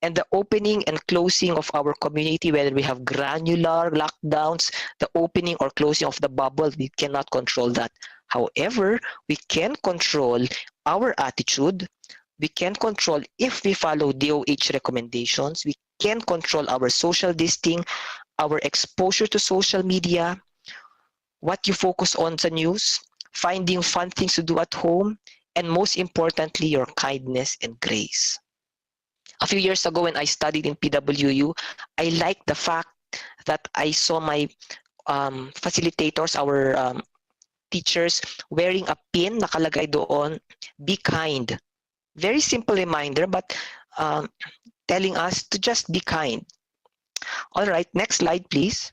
Speaker 7: And the opening and closing of our community, whether we have granular lockdowns, the opening or closing of the bubble, we cannot control that. However, we can control our attitude. We can control if we follow DOH recommendations. We can control our social distancing, our exposure to social media, what you focus on the news, finding fun things to do at home, and most importantly, your kindness and grace. A few years ago when I studied in PWU, I liked the fact that I saw my facilitators, our teachers, wearing a pin nakalagay doon, be kind. Very simple reminder, but telling us to just be kind. All right, next slide, please.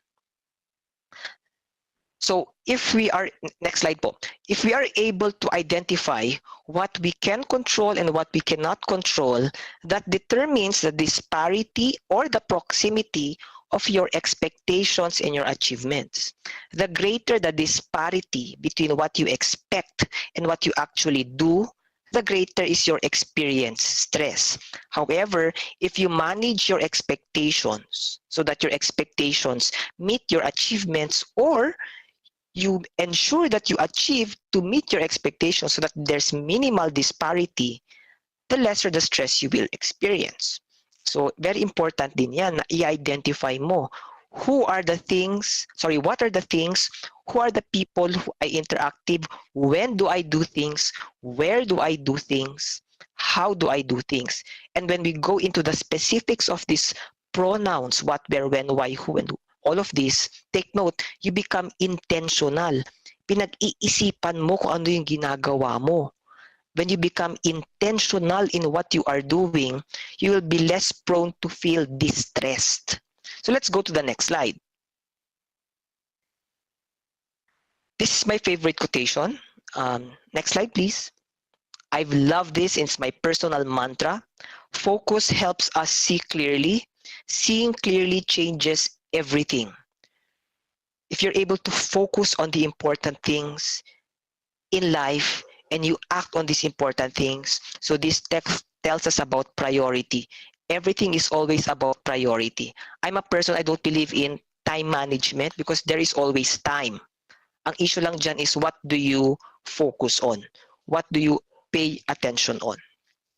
Speaker 7: So if we are, next slide po, if we are able to identify what we can control and what we cannot control, that determines the disparity or the proximity of your expectations and your achievements. The greater the disparity between what you expect and what you actually do, the greater is your experience stress. However, if you manage your expectations so that your expectations meet your achievements, or you ensure that you achieve to meet your expectations so that there's minimal disparity, the lesser the stress you will experience. So very important din yan na i-identify mo what are the things, who are the people who I interactive, when do I do things, where do I do things, how do I do things. And when we go into the specifics of these pronouns, what, where, when, why, who, and who, all of this, take note, you become intentional. Pinag-iisipan mo kung ano yung ginagawa mo. When you become intentional in what you are doing, you will be less prone to feel distressed. So let's go to the next slide. This is my favorite quotation. Next slide, please. I've loved this. It's my personal mantra. Focus helps us see clearly. Seeing clearly changes everything. If you're able to focus on the important things in life and you act on these important things, so this text tells us about priority. Everything is always about priority. I'm a person, I don't believe in time management because there is always time. Ang issue lang dyan is what do you focus on? What do you pay attention on?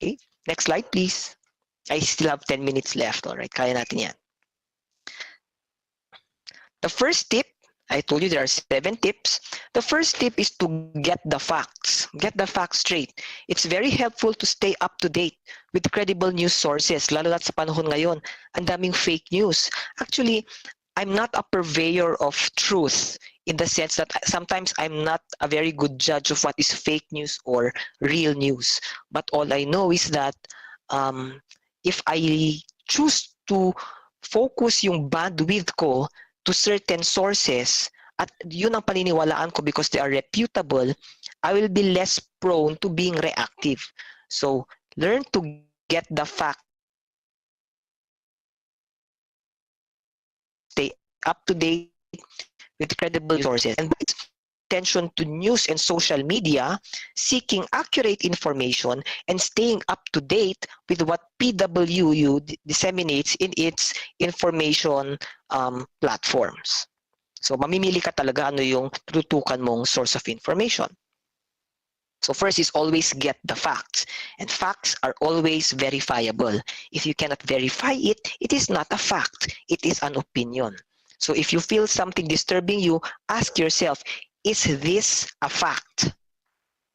Speaker 7: Okay, next slide please. I still have 10 minutes left. All right, kaya natin yan. The first tip, I told you there are 7 tips. The first tip is to get the facts. Get the facts straight. It's very helpful to stay up to date with credible news sources, lalo na sa panahon ngayon. Ang daming fake news. Actually, I'm not a purveyor of truth in the sense that sometimes I'm not a very good judge of what is fake news or real news. But all I know is that if I choose to focus yung bandwidth ko to certain sources, at yun ang paniniwalaan ko because they are reputable, I will be less prone to being reactive. So learn to get the facts, stay up to date with credible sources, and attention to news and social media, seeking accurate information, and staying up to date with what PWU disseminates in its information platforms. So mamimili ka talaga ano yung tutukan mong source of information. So first is always get the facts. And facts are always verifiable. If you cannot verify it, it is not a fact. It is an opinion. So if you feel something disturbing you, ask yourself, is this a fact?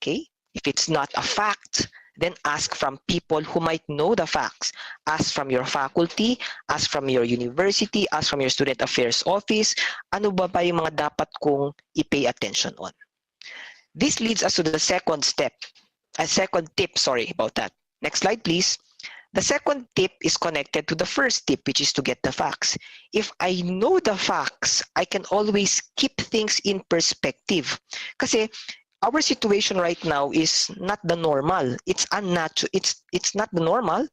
Speaker 7: Okay? If it's not a fact, then ask from people who might know the facts. Ask from your faculty, ask from your university, ask from your student affairs office, ano ba yung mga dapat kong i-pay attention on? This leads us to the second tip, about that. Next slide, please. The second tip is connected to the first tip, which is to get the facts. If I know the facts, I can always keep things in perspective. Kasi our situation right now is not the normal. It's unnatural. It's not the normal,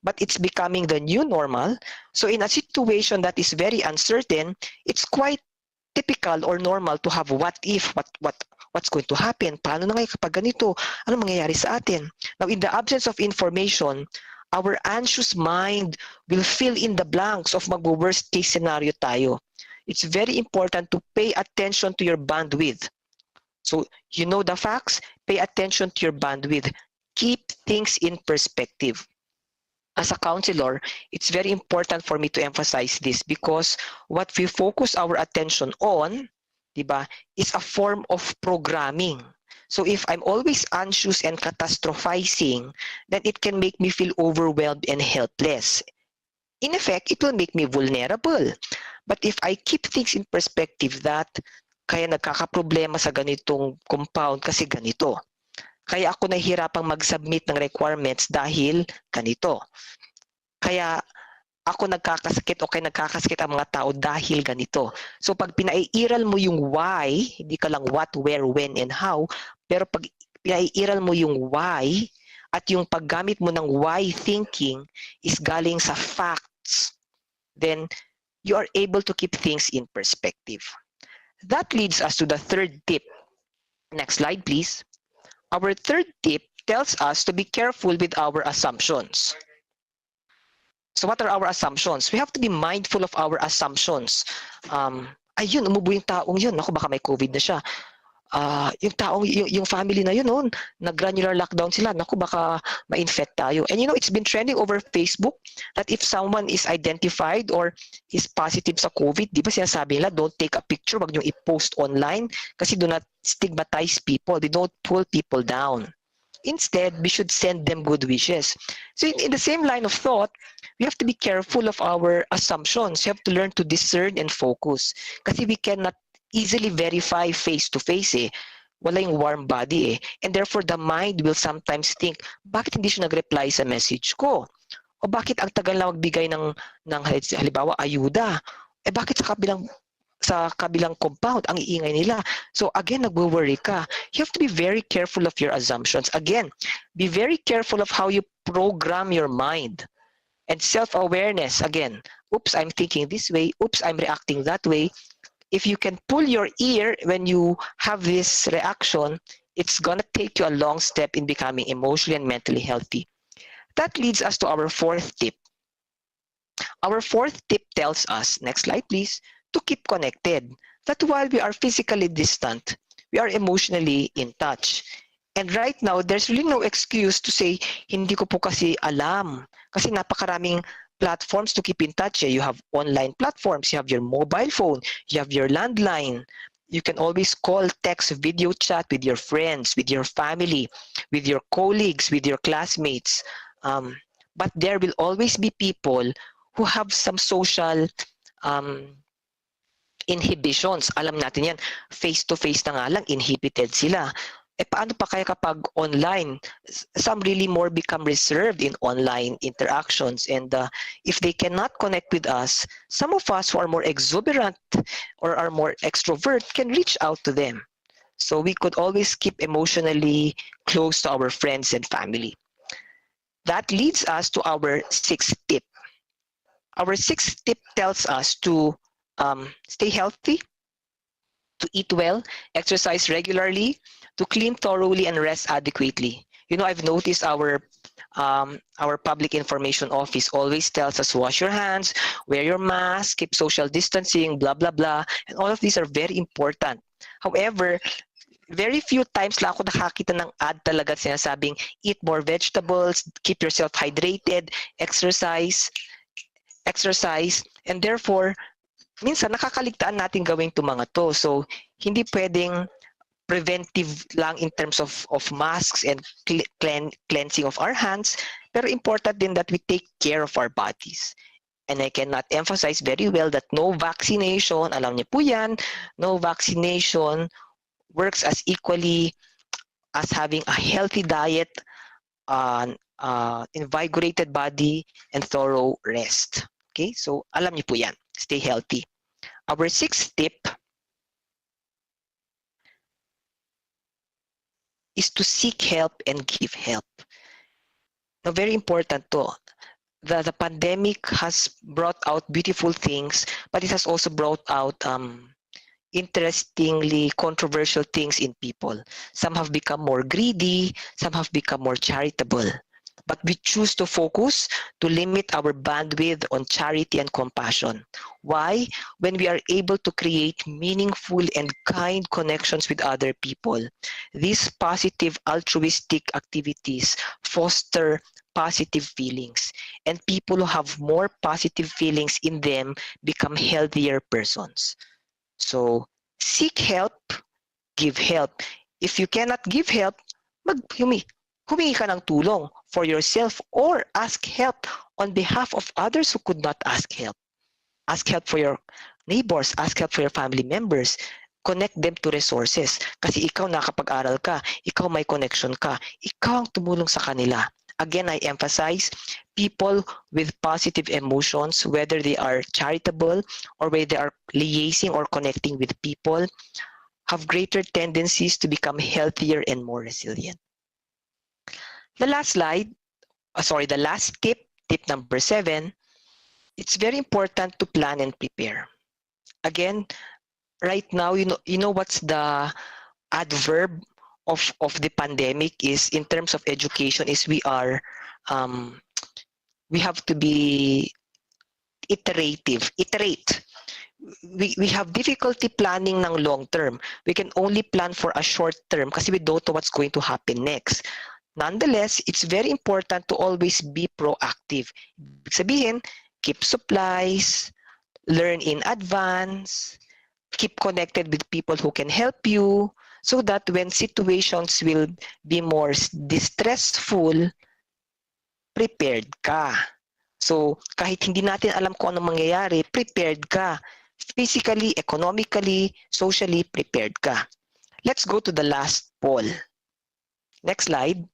Speaker 7: but it's becoming the new normal. So in a situation that is very uncertain, it's quite typical or normal to have what if, what's going to happen, paano na ngayon kapag ganito, ano mangyayari sa atin. Now, in the absence of information, our anxious mind will fill in the blanks of mag-worst case scenario tayo. It's very important to pay attention to your bandwidth. So, you know the facts, pay attention to your bandwidth. Keep things in perspective. As a counselor, it's very important for me to emphasize this because what we focus our attention on, diba, is a form of programming. So if I'm always anxious and catastrophizing, then it can make me feel overwhelmed and helpless. In effect, it will make me vulnerable. But if I keep things in perspective that kaya nagkakaproblema sa ganitong compound kasi ganito. Kaya ako nahihirapang mag-submit ng requirements dahil ganito. Kaya ako nagkakasakit o kaya nagkakasakit ang mga tao dahil ganito. So pag pinaiiral mo yung why, hindi ka lang what, where, when, and how, pero pag pinaiiral mo yung why at yung paggamit mo ng why thinking is galing sa facts, then you are able to keep things in perspective. That leads us to the third tip. Next slide, please. Our third tip tells us to be careful with our assumptions. So what are our assumptions? We have to be mindful of our assumptions. Ayun, umubo yung taong yun. Naku, baka may COVID na siya. Yung family na yun, nag-granular lockdown sila. Naku, baka ma-infect tayo. And you know, it's been trending over Facebook that if someone is identified or is positive sa COVID, di ba sinasabi nila, don't take a picture, wag nyo i-post online kasi do not stigmatize people. They don't pull people down. Instead, we should send them good wishes. So in the same line of thought, we have to be careful of our assumptions. You have to learn to discern and focus. Kasi we cannot easily verify face-to-face Wala yung warm body And therefore, the mind will sometimes think, bakit hindi siya nag-reply sa message ko? O bakit ang tagal na magbigay ng halimbawa, ayuda? Bakit sa kabilang compound, ang iingay nila. So again, nagwo-worry ka. You have to be very careful of your assumptions. Again, be very careful of how you program your mind. And self-awareness, again, oops, I'm thinking this way. Oops, I'm reacting that way. If you can pull your ear when you have this reaction, it's going to take you a long step in becoming emotionally and mentally healthy. That leads us to our fourth tip. Our fourth tip tells us, next slide please, to keep connected. That while we are physically distant, we are emotionally in touch. And right now, there's really no excuse to say, hindi ko po kasi alam. Kasi napakaraming platforms to keep in touch. You have online platforms, you have your mobile phone, you have your landline. You can always call, text, video chat with your friends, with your family, with your colleagues, with your classmates. But there will always be people who have some social inhibitions. Alam natin yan, face-to-face na nga lang, inhibited sila. Paano pa kaya kapag online? Some really more become reserved in online interactions. And if they cannot connect with us, some of us who are more exuberant or are more extrovert can reach out to them. So we could always keep emotionally close to our friends and family. That leads us to our sixth tip. Our sixth tip tells us to stay healthy, to eat well, exercise regularly, to clean thoroughly and rest adequately. You know, I've noticed our public information office always tells us wash your hands, wear your mask, keep social distancing, blah blah blah, and all of these are very important. However, very few times lang ako nakakita ng ad talaga sinasabing eat more vegetables, keep yourself hydrated, exercise, and therefore minsan nakakaligtaan natin gawin itong mga to. So, hindi pwedeng preventive lang in terms of masks and cleansing of our hands, pero important din that we take care of our bodies. And I cannot emphasize very well that no vaccination, alam niyo po yan, no vaccination works as equally as having a healthy diet, invigorated body, and thorough rest. Okay, so alam niyo po yan. Stay healthy. Our sixth tip is to seek help and give help. Now, very important to. The pandemic has brought out beautiful things, but it has also brought out interestingly controversial things in people. Some have become more greedy, some have become more charitable. But we choose to focus to limit our bandwidth on charity and compassion. Why? When we are able to create meaningful and kind connections with other people, these positive altruistic activities foster positive feelings, and people who have more positive feelings in them become healthier persons. So, seek help, give help. If you cannot give help, humingi ka ng tulong for yourself or ask help on behalf of others who could not ask help. Ask help for your neighbors, ask help for your family members. Connect them to resources. Kasi ikaw nakapag-aral ka, ikaw may connection ka, ikaw ang tumulong sa kanila. Again, I emphasize, people with positive emotions, whether they are charitable or whether they are liaising or connecting with people, have greater tendencies to become healthier and more resilient. The last tip, tip number 7, it's very important to plan and prepare. Again, right now, you know what's the adverb of the pandemic is in terms of education is we have to be iterate. We have difficulty planning ng long term. We can only plan for a short term kasi we don't know what's going to happen next. Nonetheless, it's very important to always be proactive. Ibig sabihin, keep supplies, learn in advance, keep connected with people who can help you so that when situations will be more distressful, prepared ka. So, kahit hindi natin alam kung anong mangyayari, prepared ka. Physically, economically, socially, prepared ka. Let's go to the last poll. Next slide.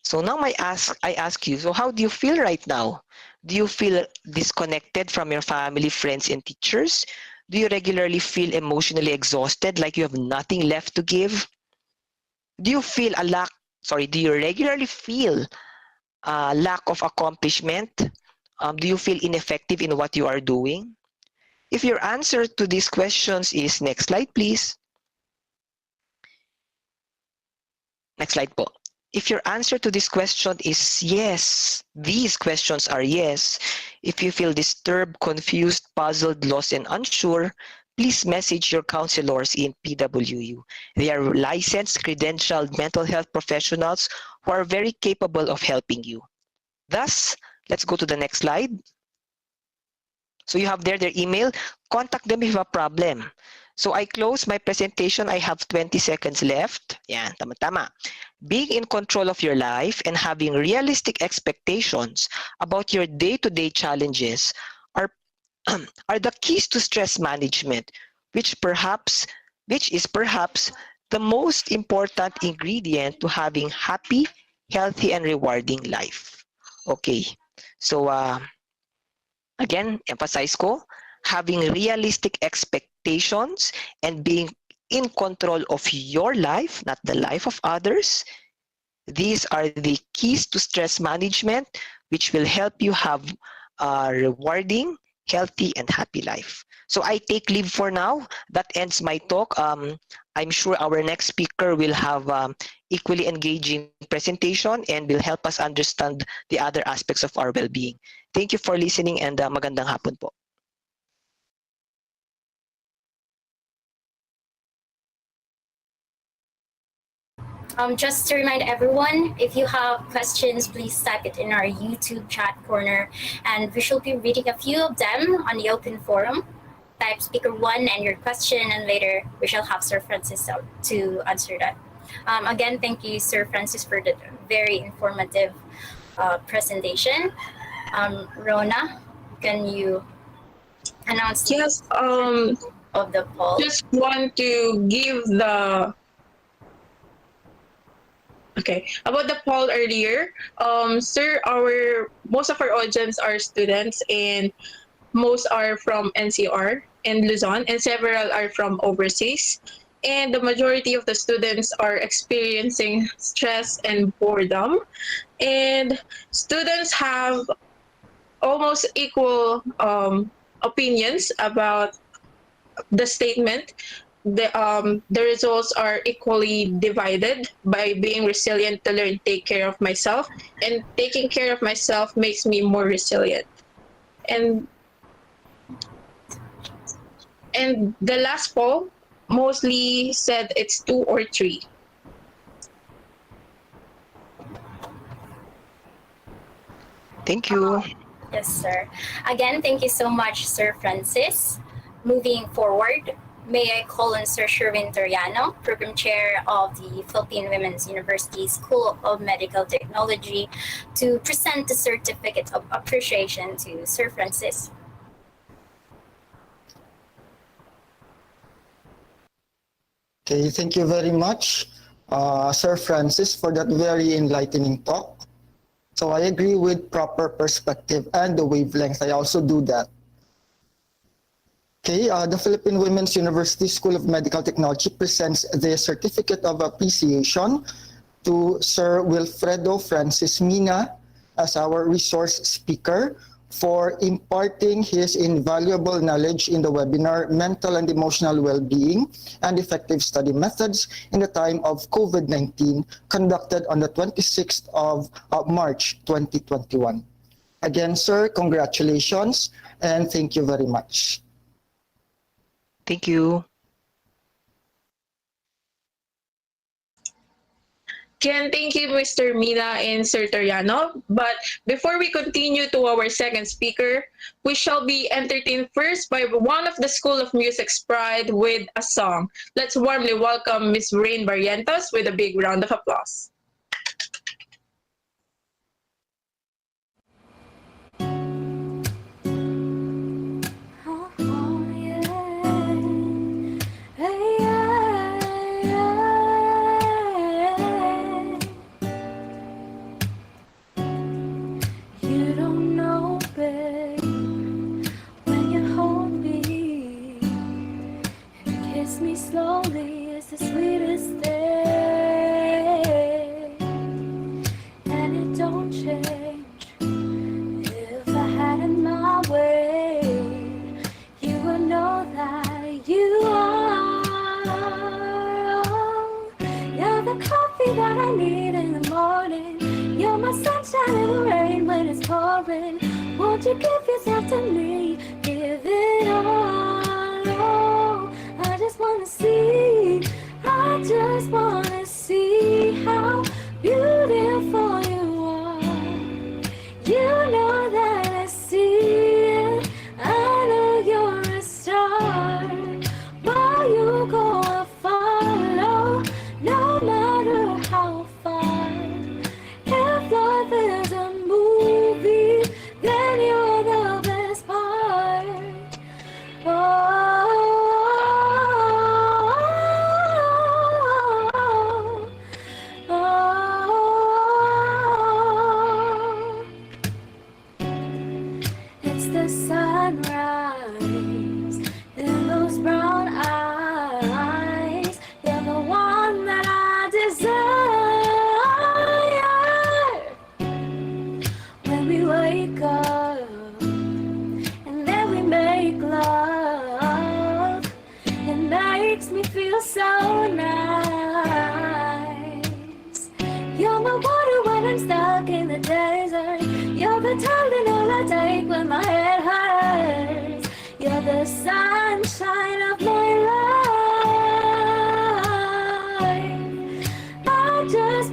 Speaker 7: So now I ask you, so how do you feel right now? Do you feel disconnected from your family, friends, and teachers? Do you regularly feel emotionally exhausted, like you have nothing left to give? Do you regularly feel a lack of accomplishment? Do you feel ineffective in what you are doing? If your answer to these questions is, next slide please. Next slide po. If your answer to this question is yes, these questions are yes. If you feel disturbed, confused, puzzled, lost, and unsure, please message your counselors in PWU. They are licensed, credentialed mental health professionals who are very capable of helping you. Thus, let's go to the next slide. So you have there their email. Contact them if you have a problem. So I close my presentation. I have 20 seconds left. Yan, tama-tama. Being in control of your life and having realistic expectations about your day-to-day challenges are the keys to stress management, which is perhaps the most important ingredient to having happy, healthy, and rewarding life. Okay. So again, emphasize ko, having realistic expectations, and being in control of your life, not the life of others. These are the keys to stress management, which will help you have a rewarding, healthy, and happy life. So I take leave for now. That ends my talk. I'm sure our next speaker will have equally engaging presentation and will help us understand the other aspects of our well-being. Thank you for listening and magandang hapon po.
Speaker 2: Just to remind everyone, if you have questions, please type it in our YouTube chat corner, and we shall be reading a few of them on the open forum. Type speaker 1 and your question, and later we shall have Sir Francis to answer that. Again, thank you, Sir Francis, for the very informative presentation. Rona, can you announce
Speaker 3: Yes,
Speaker 2: of the poll?
Speaker 3: just want to give the okay about the poll earlier. Sir, most of our audience are students, and most are from NCR and Luzon, and several are from overseas. And the majority of the students are experiencing stress and boredom. And students have almost equal opinions about the statement. The results are equally divided by being resilient to learn take care of myself, and taking care of myself makes me more resilient. And the last poll mostly said it's 2 or 3.
Speaker 7: Thank you.
Speaker 2: Yes, sir. Again, thank you so much, Sir Francis. Moving forward, may I call on Sir Sherwin Toriano, Program Chair of the Philippine Women's University School of Medical Technology, to present the certificate of appreciation to Sir Francis.
Speaker 5: Okay, thank you very much, Sir Francis, for that very enlightening talk. So I agree with proper perspective and the wavelength. I also do that. Okay, the Philippine Women's University School of Medical Technology presents the Certificate of Appreciation to Sir Wilfredo Francis Mina as our resource speaker for imparting his invaluable knowledge in the webinar Mental and Emotional Well-Being and Effective Study Methods in the Time of COVID-19, conducted on the 26th of March 2021. Again, sir, congratulations and thank you very much.
Speaker 7: Thank you.
Speaker 3: Again, thank you, Mr. Mina and Sir Toriano. But before we continue to our second speaker, we shall be entertained first by one of the School of Music's pride with a song. Let's warmly welcome Ms. Rain Barrientos with a big round of applause.
Speaker 8: Slowly is the sweetest thing, and it don't change. If I had it my way, you would know that you are. You're the coffee that I need in the morning. You're my sunshine in the rain when it's pouring. Won't you give yourself to me? Give it all. I just wanna see how beautiful you are. You know that I see it. I know you're a star. Where you go, I'll follow, no matter how far. If life is a movie, then you're the best part. Oh,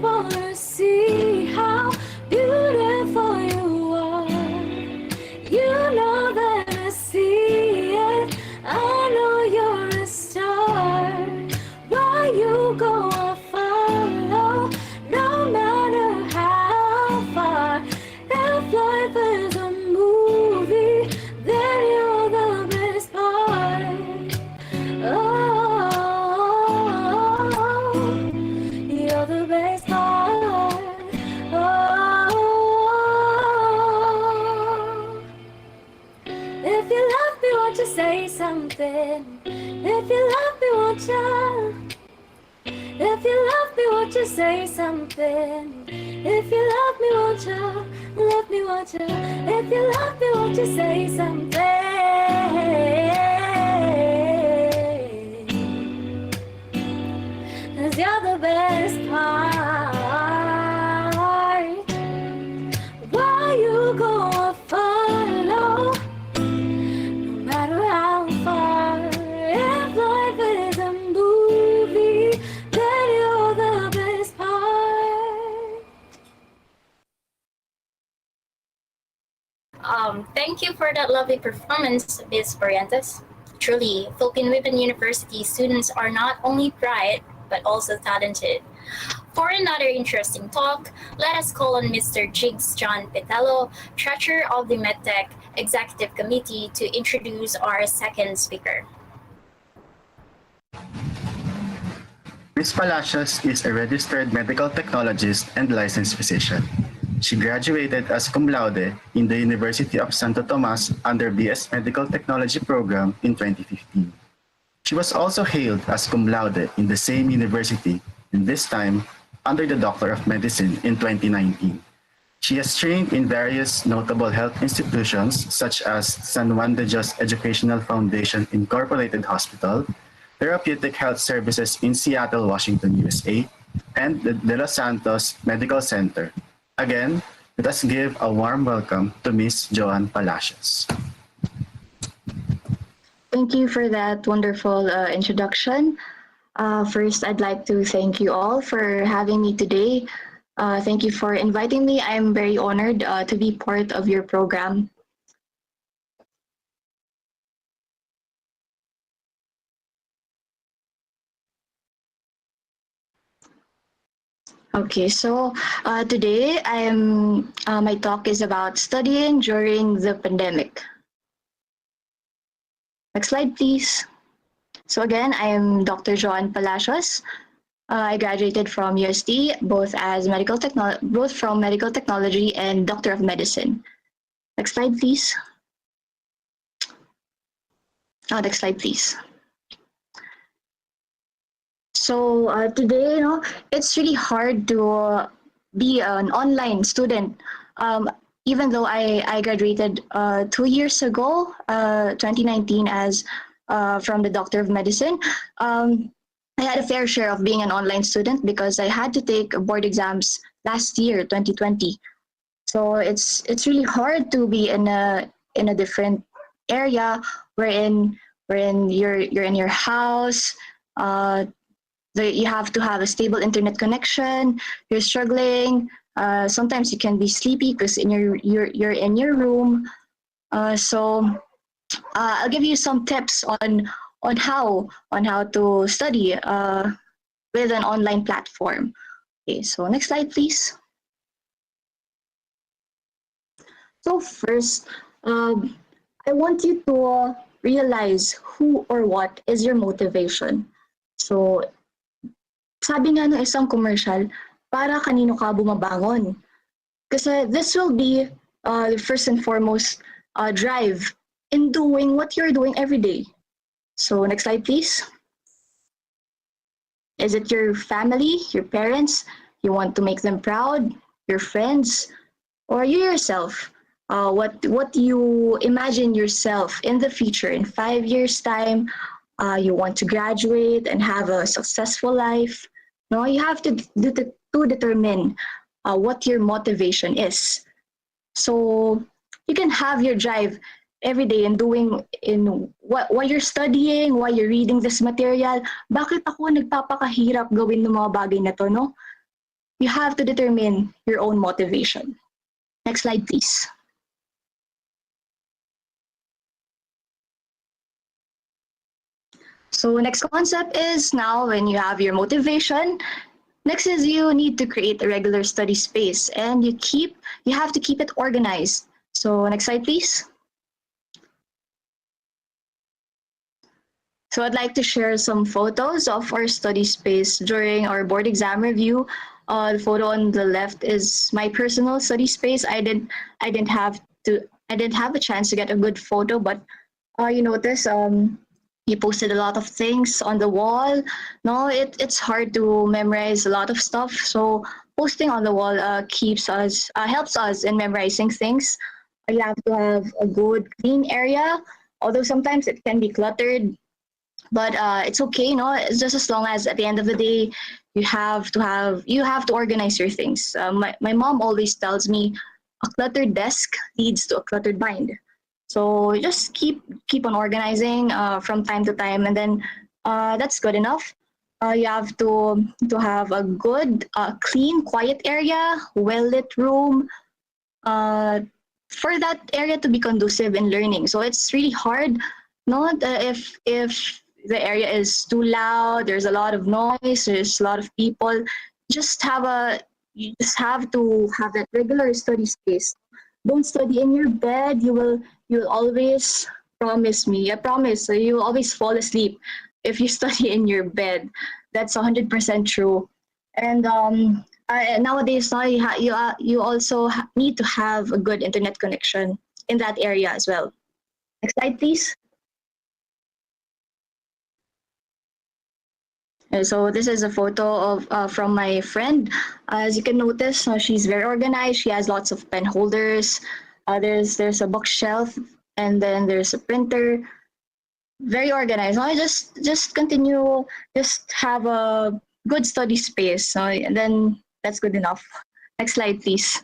Speaker 8: wanna see how beautiful you are. You know that I see it. I know you're a star. Where you go, I follow. No matter how far. If life is a movie, then you're the best part. Oh, you're the best part. Oh, if you love me, won't you say something? If you love me, won't you? If you love me, won't you say something? If you love me, won't you? Love me, won't you? If you love me, won't you say something? 'Cause you're the best part. Where you go, I follow. No matter how far. If life is a movie, then you're the best part.
Speaker 2: Thank you for that lovely performance, Ms. Barrientos. Truly, Philippine Women University students are not only bright, but also talented. For another interesting talk, let us call on Mr. Jigs John Pitello, Treasurer of the MedTech Executive Committee, to introduce our second speaker.
Speaker 9: Ms. Palacios is a registered medical technologist and licensed physician. She graduated as cum laude in the University of Santo Tomas under BS Medical Technology program in 2015. She was also hailed as cum laude in the same university, and this time under the Doctor of Medicine in 2019. She has trained in various notable health institutions such as San Juan de Dios Educational Foundation Incorporated Hospital, Therapeutic Health Services in Seattle, Washington, USA, and the De Los Santos Medical Center. Again, let us give a warm welcome to Ms. Joanne Palacios.
Speaker 10: Thank you for that wonderful introduction. First, I'd like to thank you all for having me today. Thank you for inviting me. I'm very honored to be part of your program. Okay, so today my talk is about studying during the pandemic. Next slide, please. So again, I am Dr. Joanne Palacios. I graduated from UST, both from medical technology and Doctor of Medicine. Next slide, please. Next slide, please. So today, it's really hard to be an online student. Even though I graduated 2 years ago, 2019, as from the Doctor of Medicine, I had a fair share of being an online student because I had to take board exams last year, 2020. So it's really hard to be in a different area wherein you're in your house. You have to have a stable internet connection. You're struggling. Sometimes you can be sleepy because you're in your room. So I'll give you some tips on how to study with an online platform. Okay, so next slide, please. So first, I want you to realize who or what is your motivation. So sabi nga ng isang commercial, para kanino ka bumabangon? Kasi this will be first and foremost drive in doing what you're doing every day. So next slide, please. Is it your family, your parents? You want to make them proud, your friends, or you yourself? What you imagine yourself in the future, in 5 years' time? You want to graduate and have a successful life. No, you have to determine what your motivation is. So you can have your drive every day in doing while you're studying, while you're reading this material. Bakit ako nagpapakahirap gawin ng mga bagay na to, no? you have to determine your own motivation. Next slide, please. So next concept is now when you have your motivation, next is you need to create a regular study space and you have to keep it organized. So next slide, please. So I'd like to share some photos of our study space during our board exam review. The photo on the left is my personal study space. I didn't have a chance to get a good photo, but you notice he posted a lot of things on the wall. No, it's hard to memorize a lot of stuff. So posting on the wall helps us in memorizing things. You have to have a good clean area, although sometimes it can be cluttered. But it's okay, no. It's just as long as at the end of the day, you have to organize your things. My mom always tells me, a cluttered desk leads to a cluttered mind. So just keep on organizing from time to time, and then that's good enough. You have to have a good, clean, quiet area, well lit room, for that area to be conducive in learning. So it's really hard, no, if the area is too loud, there's a lot of noise, there's a lot of people. You just have to have that regular study space. Don't study in your bed. You'll always promise me. I promise you will always fall asleep if you study in your bed. That's 100% true. And nowadays, now you also need to have a good internet connection in that area as well. Next slide, please. So this is a photo of from my friend. As you can notice, she's very organized. She has lots of pen holders. There's a bookshelf, and then there's a printer. Very organized. I just continue. Just have a good study space, and then that's good enough. Next slide, please.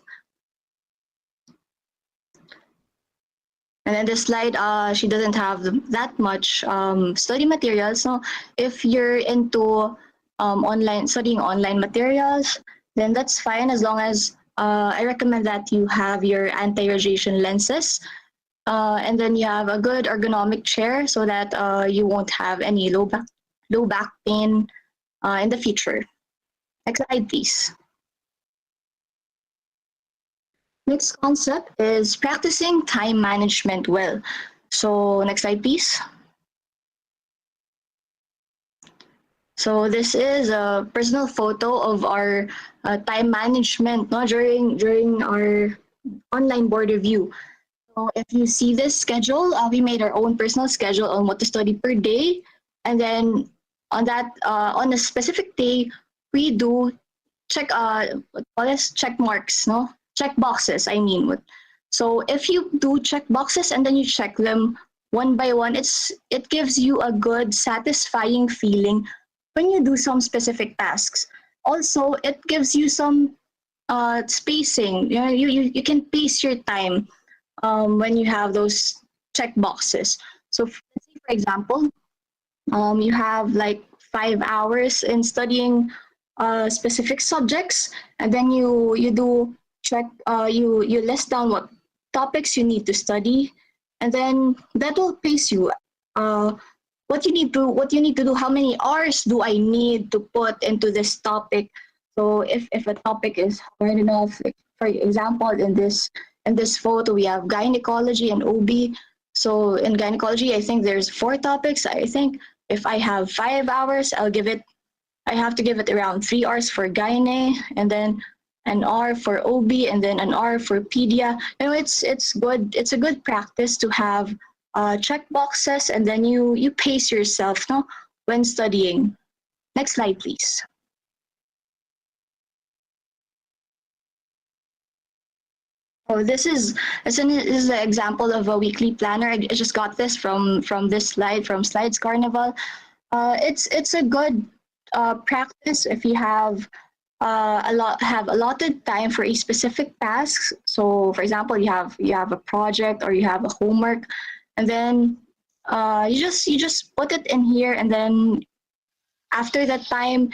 Speaker 10: And then this slide, she doesn't have that much study materials. So if you're into studying online materials, then that's fine, as long as I recommend that you have your anti-radiation lenses. And then you have a good ergonomic chair so that you won't have any low back pain in the future. Next slide, please. Next concept is practicing time management well. So next slide, please. So this is a personal photo of our time management, no, during our online board review. So if you see this schedule, we made our own personal schedule on what to study per day, and then on a specific day, we do check check marks, no, check boxes. I mean, so if you do check boxes and then you check them one by one, it gives you a good, satisfying feeling when you do some specific tasks. Also, it gives you some spacing. You know, you can pace your time when you have those check boxes. So, for example, you have like 5 hours in studying specific subjects, and then you do check. You list down what topics you need to study, and then that will pace you. What you need to do, how many hours do I need to put into this topic? So if a topic is hard enough, like for example, in this photo we have gynecology and OB. So in gynecology, I think there's 4 topics. I think if I have 5 hours, I have to give it around 3 hours for gyne, and then an hour for OB, and then an hour for pedia. You know, it's good. It's a good practice to have check boxes, and then you pace yourself, no, when studying. Next slide, please. Oh, this is an example of a weekly planner. I just got this from this slide, from Slides Carnival. It's a good practice if you have allotted time for a specific task. So, for example, you have a project or you have a homework, and then you just put it in here, and then after that time,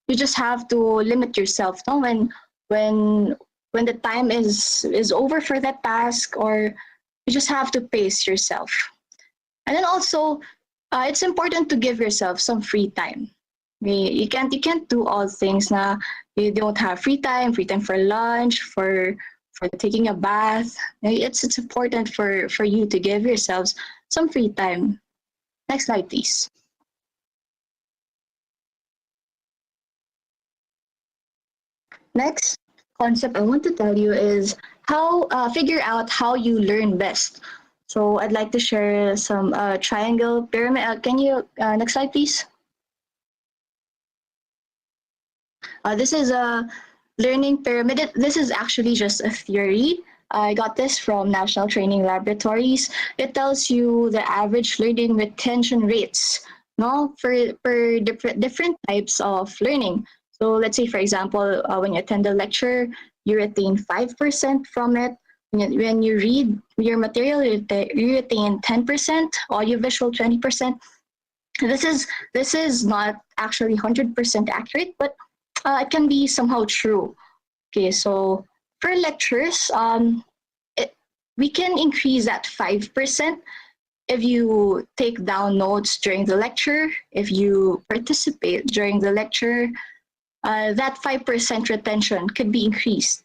Speaker 10: you just have to limit yourself, no? When when the time is over for that task, or you just have to pace yourself. And then also, it's important to give yourself some free time. You can't do all things na. You don't have free time for lunch, for taking a bath. It's important for you to give yourselves some free time. Next slide, please. Next concept I want to tell you is how figure out how you learn best. So I'd like to share some triangle pyramid. Can you next slide, please? This is a learning pyramid. This is actually just a theory. I got this from National Training Laboratories. It tells you the average learning retention rates, no, for different types of learning. So let's say, for example, when you attend a lecture, you retain 5% from it. When you read your material, you retain 10%, audiovisual 20%. This is not actually 100% accurate, but it can be somehow true. Okay, so for lectures, we can increase that 5% if you take down notes during the lecture, if you participate during the lecture. That 5% retention could be increased.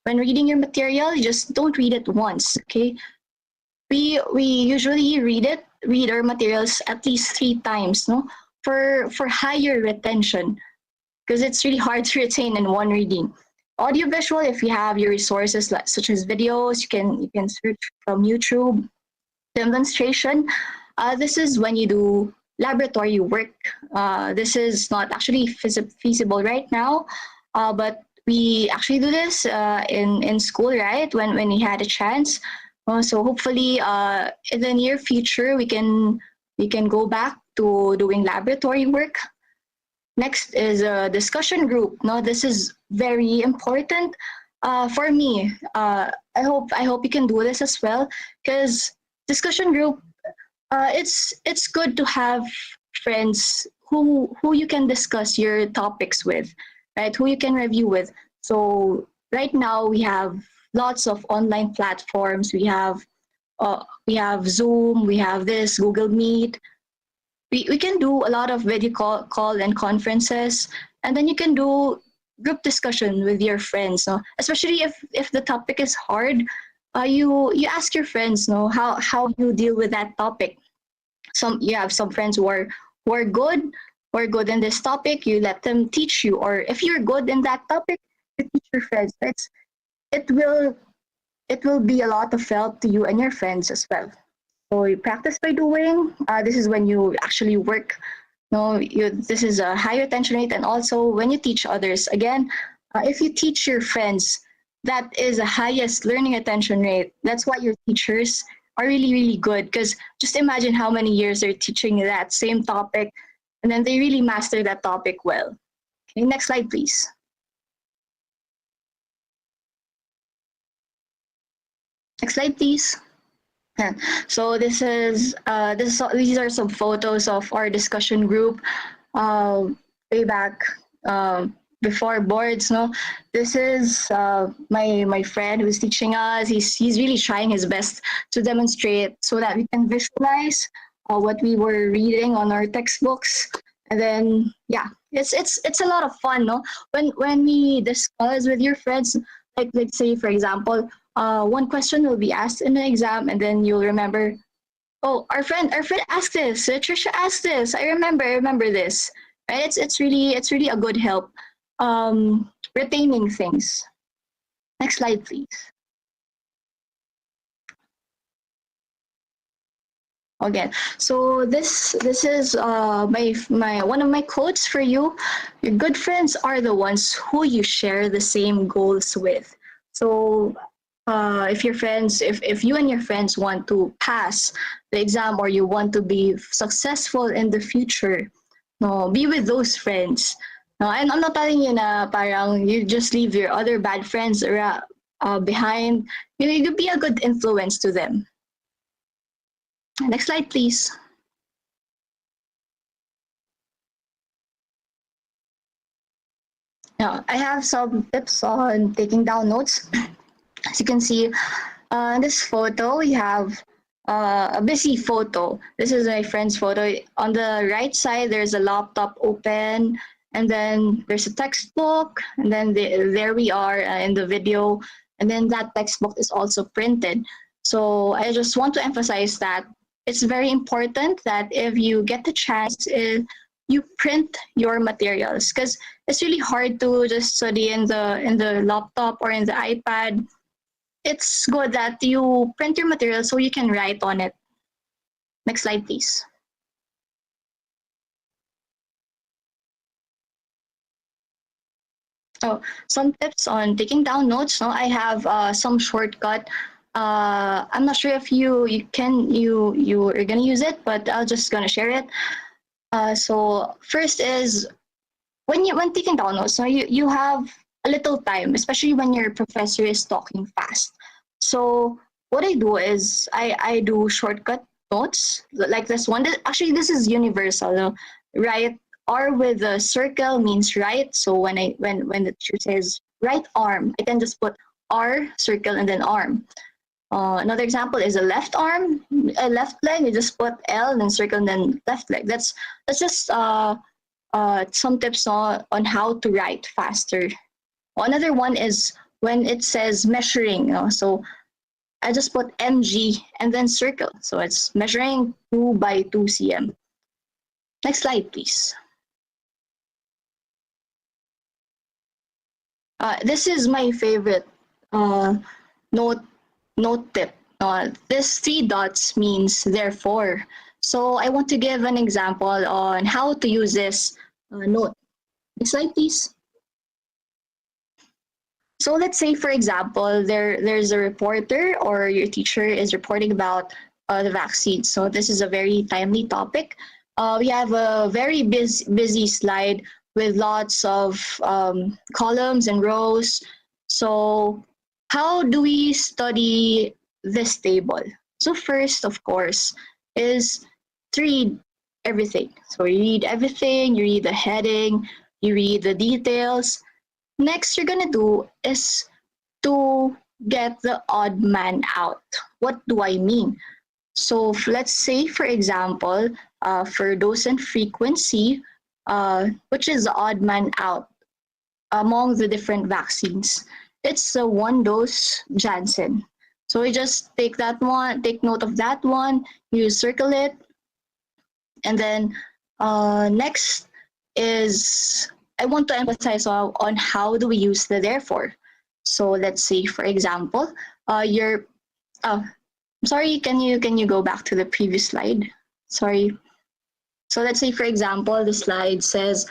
Speaker 10: When reading your material, you just don't read it once, okay? We usually read our materials at least 3 times, no, for higher retention, because it's really hard to retain in one reading. Audiovisual, if you have your resources such as videos, you can search from YouTube. Demonstration, this is when you do laboratory work. This is not actually feasible right now, but we actually do this in school, right? When we had a chance. So hopefully, in the near future, we can go back to doing laboratory work. Next is a discussion group. No, this is very important for me. I hope you can do this as well, because discussion group, it's good to have friends who you can discuss your topics with, right? Who you can review with. So right now we have lots of online platforms. We have Zoom. We have this Google Meet. We can do a lot of video call and conferences, and then you can do group discussion with your friends, no? Especially if the topic is hard, you ask your friends, no, how you deal with that topic. You have some friends who are good in this topic. You let them teach you, or if you're good in that topic, you teach your friends. It will be a lot of help to you and your friends as well. So you practice by doing. This is when you actually work. No, this is a higher retention rate, and also when you teach others. Again, if you teach your friends, that is the highest learning retention rate. That's why your teachers are really, really good. Because just imagine how many years they're teaching that same topic, and then they really master that topic well. Okay, next slide, please. Next slide, please. Yeah. So these are some photos of our discussion group way back before boards. No, this is my friend who's teaching us. He's really trying his best to demonstrate so that we can visualize what we were reading on our textbooks. And then yeah, it's a lot of fun, no? When we discuss with your friends, like let's say for example, one question will be asked in the exam, and then you'll remember, oh, our friend asked this. Trisha asked this. I remember this. Right? It's really a good help retaining things. Next slide, please. Again, so this is my one of my quotes for you. Your good friends are the ones who you share the same goals with. So if you and your friends want to pass the exam, or you want to be successful in the future, no, be with those friends. No, and I'm not telling you na parang you just leave your other bad friends behind. You be a good influence to them. Next slide, please. Now, I have some tips on taking down notes. As you can see, in this photo, we have a busy photo. This is my friend's photo. On the right side, there's a laptop open, and then there's a textbook, and then there we are in the video, and then that textbook is also printed. So I just want to emphasize that it's very important that if you get the chance, you print your materials, because it's really hard to just study in the laptop or in the iPad. It's good that you print your material so you can write on it. Next slide, please. Oh, some tips on taking down notes. No, I have some shortcut. I'm not sure if you are gonna use it, but I'm just gonna share it. So first is when taking down notes, so you have a little time, especially when your professor is talking fast. So what I do is I do shortcut notes like this one. Actually, this is universal. No? Right R with a circle means right. So when the teacher says right arm, I can just put R circle and then arm. Another example is a left arm, a left leg. You just put L and then circle and then left leg. That's just some tips on how to write faster. Another one is when it says measuring. So I just put mg and then circle. So it's measuring 2 by 2 cm. Next slide, please. This is my favorite note tip. This 3 dots means therefore. So I want to give an example on how to use this note. Next slide, please. So let's say, for example, there's a reporter or your teacher is reporting about the vaccine. So this is a very timely topic. We have a very busy slide with lots of columns and rows. So how do we study this table? So first, of course, is to read everything. So you read everything, you read the heading, you read the details. Next, you're gonna do is to get the odd man out. What do I mean? So let's say, for example, for dose frequency, which is the odd man out among the different vaccines, it's the 1 dose Janssen. So we just take that one, take note of that one, you circle it, and then next is I want to emphasize on how do we use the therefore. So let's say, for example, sorry, can you go back to the previous slide? Sorry. So let's say, for example, the slide says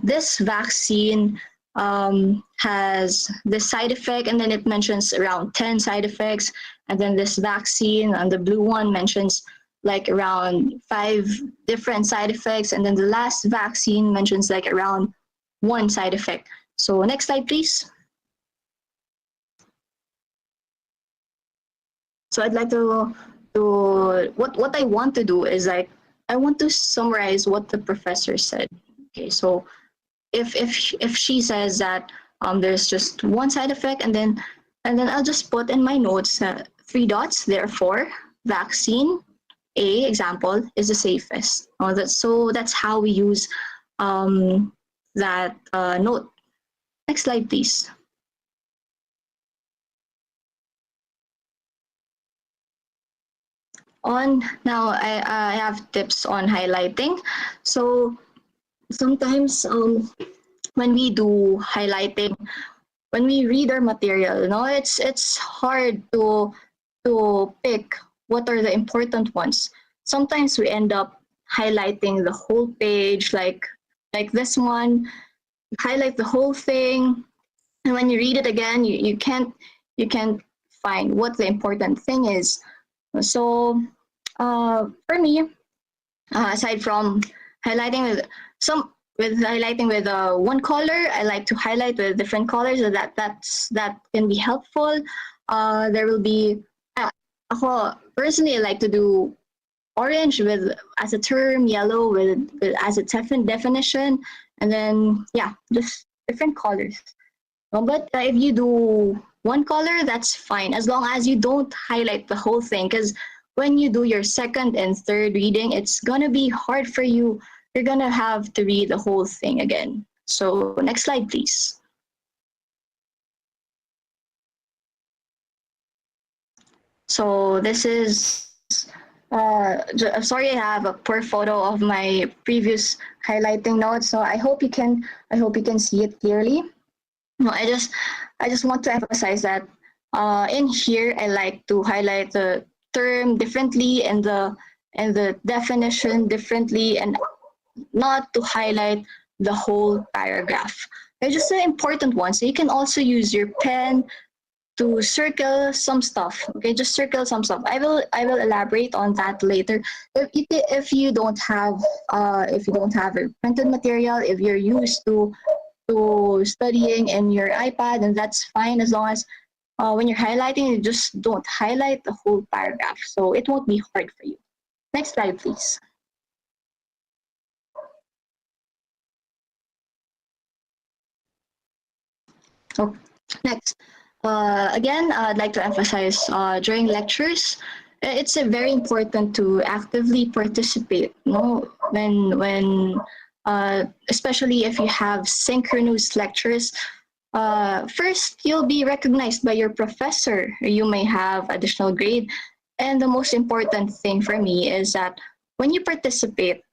Speaker 10: this vaccine has this side effect, and then it mentions around 10 side effects, and then this vaccine and the blue one mentions like around 5 different side effects, and then the last vaccine mentions like around 1 side effect. So next slide, please. So I'd like to what I want to do is like I want to summarize what the professor said. Okay, so if she says that there's just 1 side effect, and then I'll just put in my notes 3 dots. Therefore, vaccine A example is the safest. So that's how we use that note. Next slide, please. Now I have tips on highlighting. So sometimes when we do highlighting, when we read our material, it's hard to pick what are the important ones. Sometimes we end up highlighting the whole page, like this one, highlight the whole thing, and when you read it again, you can't find what the important thing is. So for me, aside from highlighting with highlighting with one color, I like to highlight with different colors so that can be helpful. There will be personally I like to do orange with as a term, yellow with as a definition, and then yeah, just different colors. But if you do one color, that's fine, as long as you don't highlight the whole thing. Because when you do your second and third reading, it's gonna be hard for you. You're gonna have to read the whole thing again. So next slide, please. So this is, I'm sorry, I have a poor photo of my previous highlighting notes. So I hope you can see it clearly. No, I just want to emphasize that in here I like to highlight the term differently and the definition differently, and not to highlight the whole paragraph. They're just the important ones. So you can also use your pen to circle some stuff. Okay, just circle some stuff. I will elaborate on that later. If you don't have a printed material, if you're used to studying in your iPad, and that's fine, as long as when you're highlighting, you just don't highlight the whole paragraph, so it won't be hard for you. Next slide, please. Oh, next. Again, I'd like to emphasize during lectures, it's very important to actively participate. No, when especially if you have synchronous lectures. First, you'll be recognized by your professor. You may have additional grade, and the most important thing for me is that when you participate,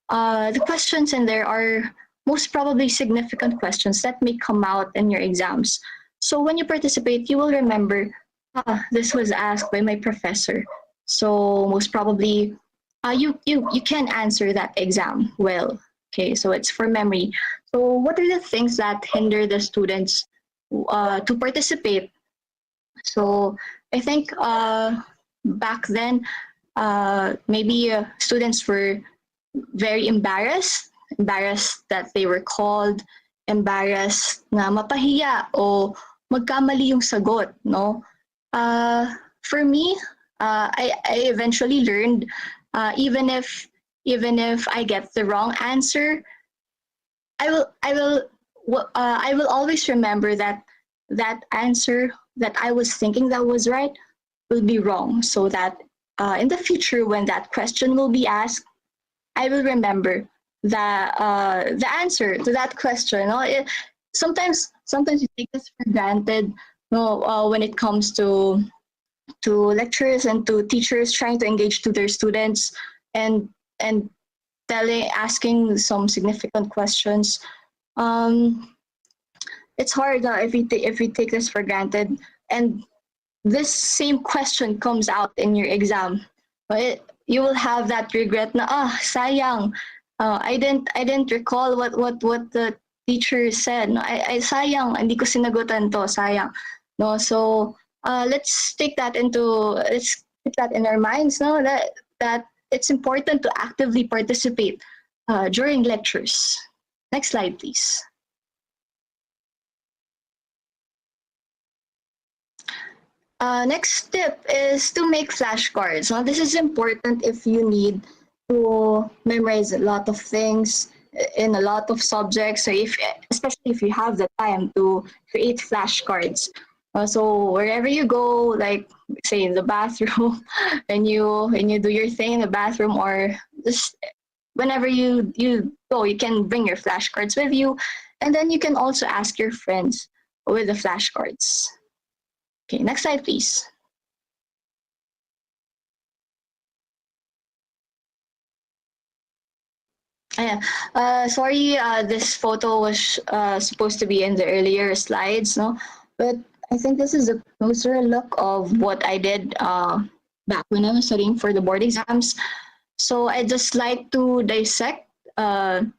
Speaker 10: the questions in there are most probably significant questions that may come out in your exams. So when you participate, you will remember, this was asked by my professor. So most probably, you can answer that exam well. Okay, so it's for memory. So what are the things that hinder the students to participate? So I think back then, maybe students were very embarrassed that they were called, embarrassed na mapahiya o magkamali yung sagot, no? For me, I eventually learned, even if I get the wrong answer, I will always remember that answer that I was thinking that was right will be wrong, so that in the future when that question will be asked, I will remember the answer to that question. No? Sometimes you take this for granted. No, when it comes to lecturers and to teachers trying to engage to their students and asking some significant questions. It's hard if we take this for granted, and this same question comes out in your exam. You will have that regret na sayang, I didn't recall what the teacher said. No, I sayang, hindi ko sinagutan to, sayang. No, so let's keep that in our minds. No, that it's important to actively participate during lectures. Next slide, please. Next tip is to make flashcards. Now, this is important if you need to memorize a lot of things in a lot of subjects. So especially if you have the time to create flashcards. So wherever you go, like say in the bathroom, and you do your thing in the bathroom, or just whenever you go, you can bring your flashcards with you, and then you can also ask your friends with the flashcards. Okay, next slide, please. Sorry, this photo was supposed to be in the earlier slides, no? But I think this is a closer look of what I did back when I was studying for the board exams. So I just like to dissect on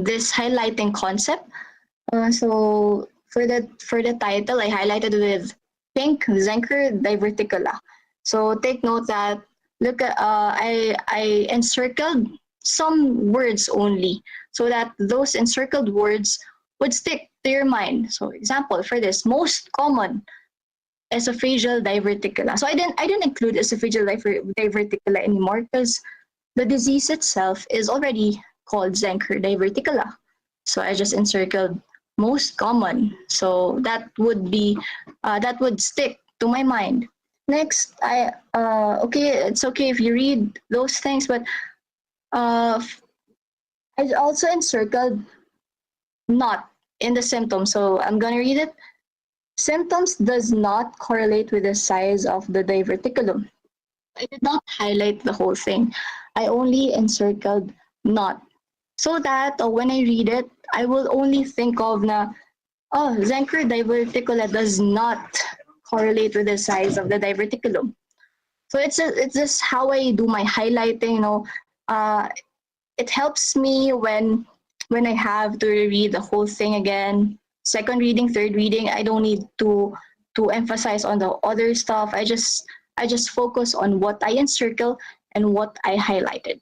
Speaker 10: this highlighting concept. So for the title, I highlighted with pink, Zenker diverticula. So take note that I encircled some words only, so that those encircled words would stick to your mind. So example for this, most common esophageal diverticula. So I didn't include esophageal diverticula anymore because the disease itself is already called Zenker diverticula. So I just encircled most common. So that would stick to my mind. Next, okay, it's okay if you read those things, but I also encircled not in the symptoms. So I'm gonna read it. Symptoms does not correlate with the size of the diverticulum. I did not highlight the whole thing. I only encircled not. So that when I read it, I will only think of Zenker diverticula does not correlate with the size of the diverticulum. So it's just how I do my highlighting. It helps me when I have to read the whole thing again. Second reading, third reading, I don't need to emphasize on the other stuff. I just focus on what I encircle and what I highlighted.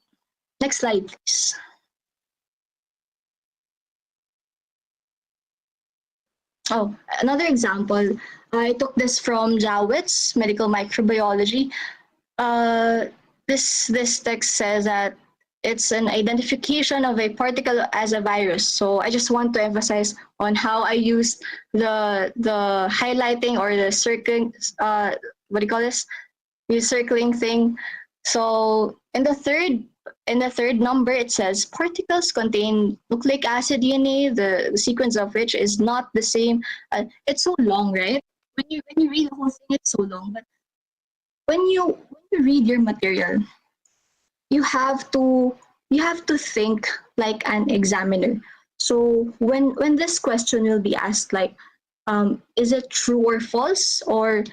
Speaker 10: Next slide, please. Oh, another example. I took this from Jowit's Medical Microbiology. This text says that it's an identification of a particle as a virus. So I just want to emphasize on how I used the highlighting or the circling. What do you call this? The circling thing. So in the third number, it says particles contain nucleic acid DNA, the sequence of which is not the same. It's so long, right? When you read the whole thing, it's so long. But when you read your material, you have to think like an examiner. So when this question will be asked, like, is it true or false, or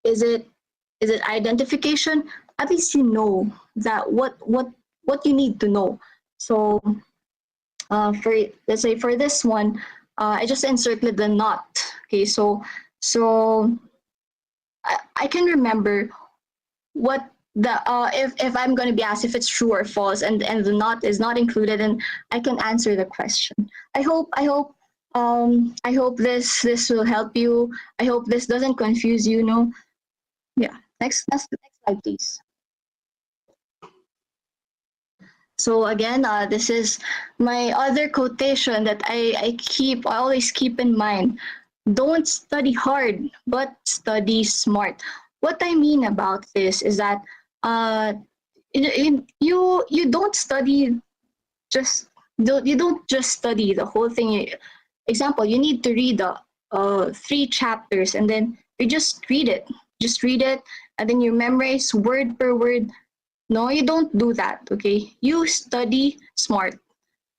Speaker 10: is it identification? At least you know that what you need to know. So for, let's say for this one, I just encircled the not. Okay, so I can remember what the if I'm going to be asked if it's true or false, and the not is not included, and I can answer the question. I hope this will help you. I hope this doesn't confuse you. No, yeah. Next slide, please. So again, this is my other quotation that I always keep in mind. Don't study hard, but study smart. What I mean about this is that you don't study you don't just study the whole thing. Example, you need to read the 3 chapters, and then you just read it, and then you memorize word per word. No, you don't do that. Okay, you study smart.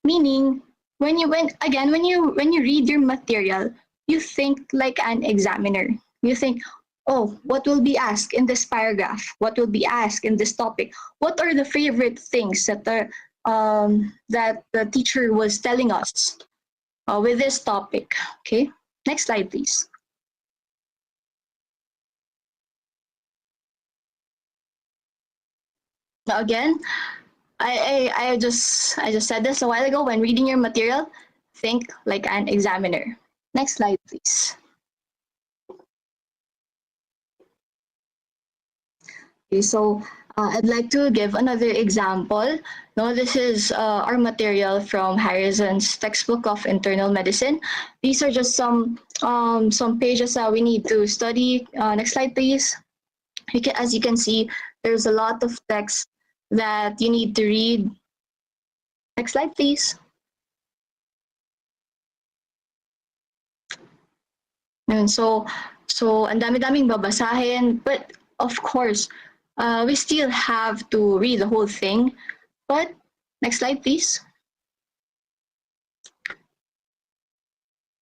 Speaker 10: Meaning, when you read your material, you think like an examiner. You think, oh, what will be asked in this paragraph? What will be asked in this topic? What are the favorite things that the teacher was telling us with this topic? Okay, next slide, please. Now again, I just said this a while ago. When reading your material, think like an examiner. Next slide, please. Okay, so I'd like to give another example. Now, this is our material from Harrison's textbook of internal medicine. These are just some pages that we need to study. Next slide, please. As you can see, there's a lot of text that you need to read. Next slide, please. And so ang dami-daming babasahin, but of course, we still have to read the whole thing. But next slide, please.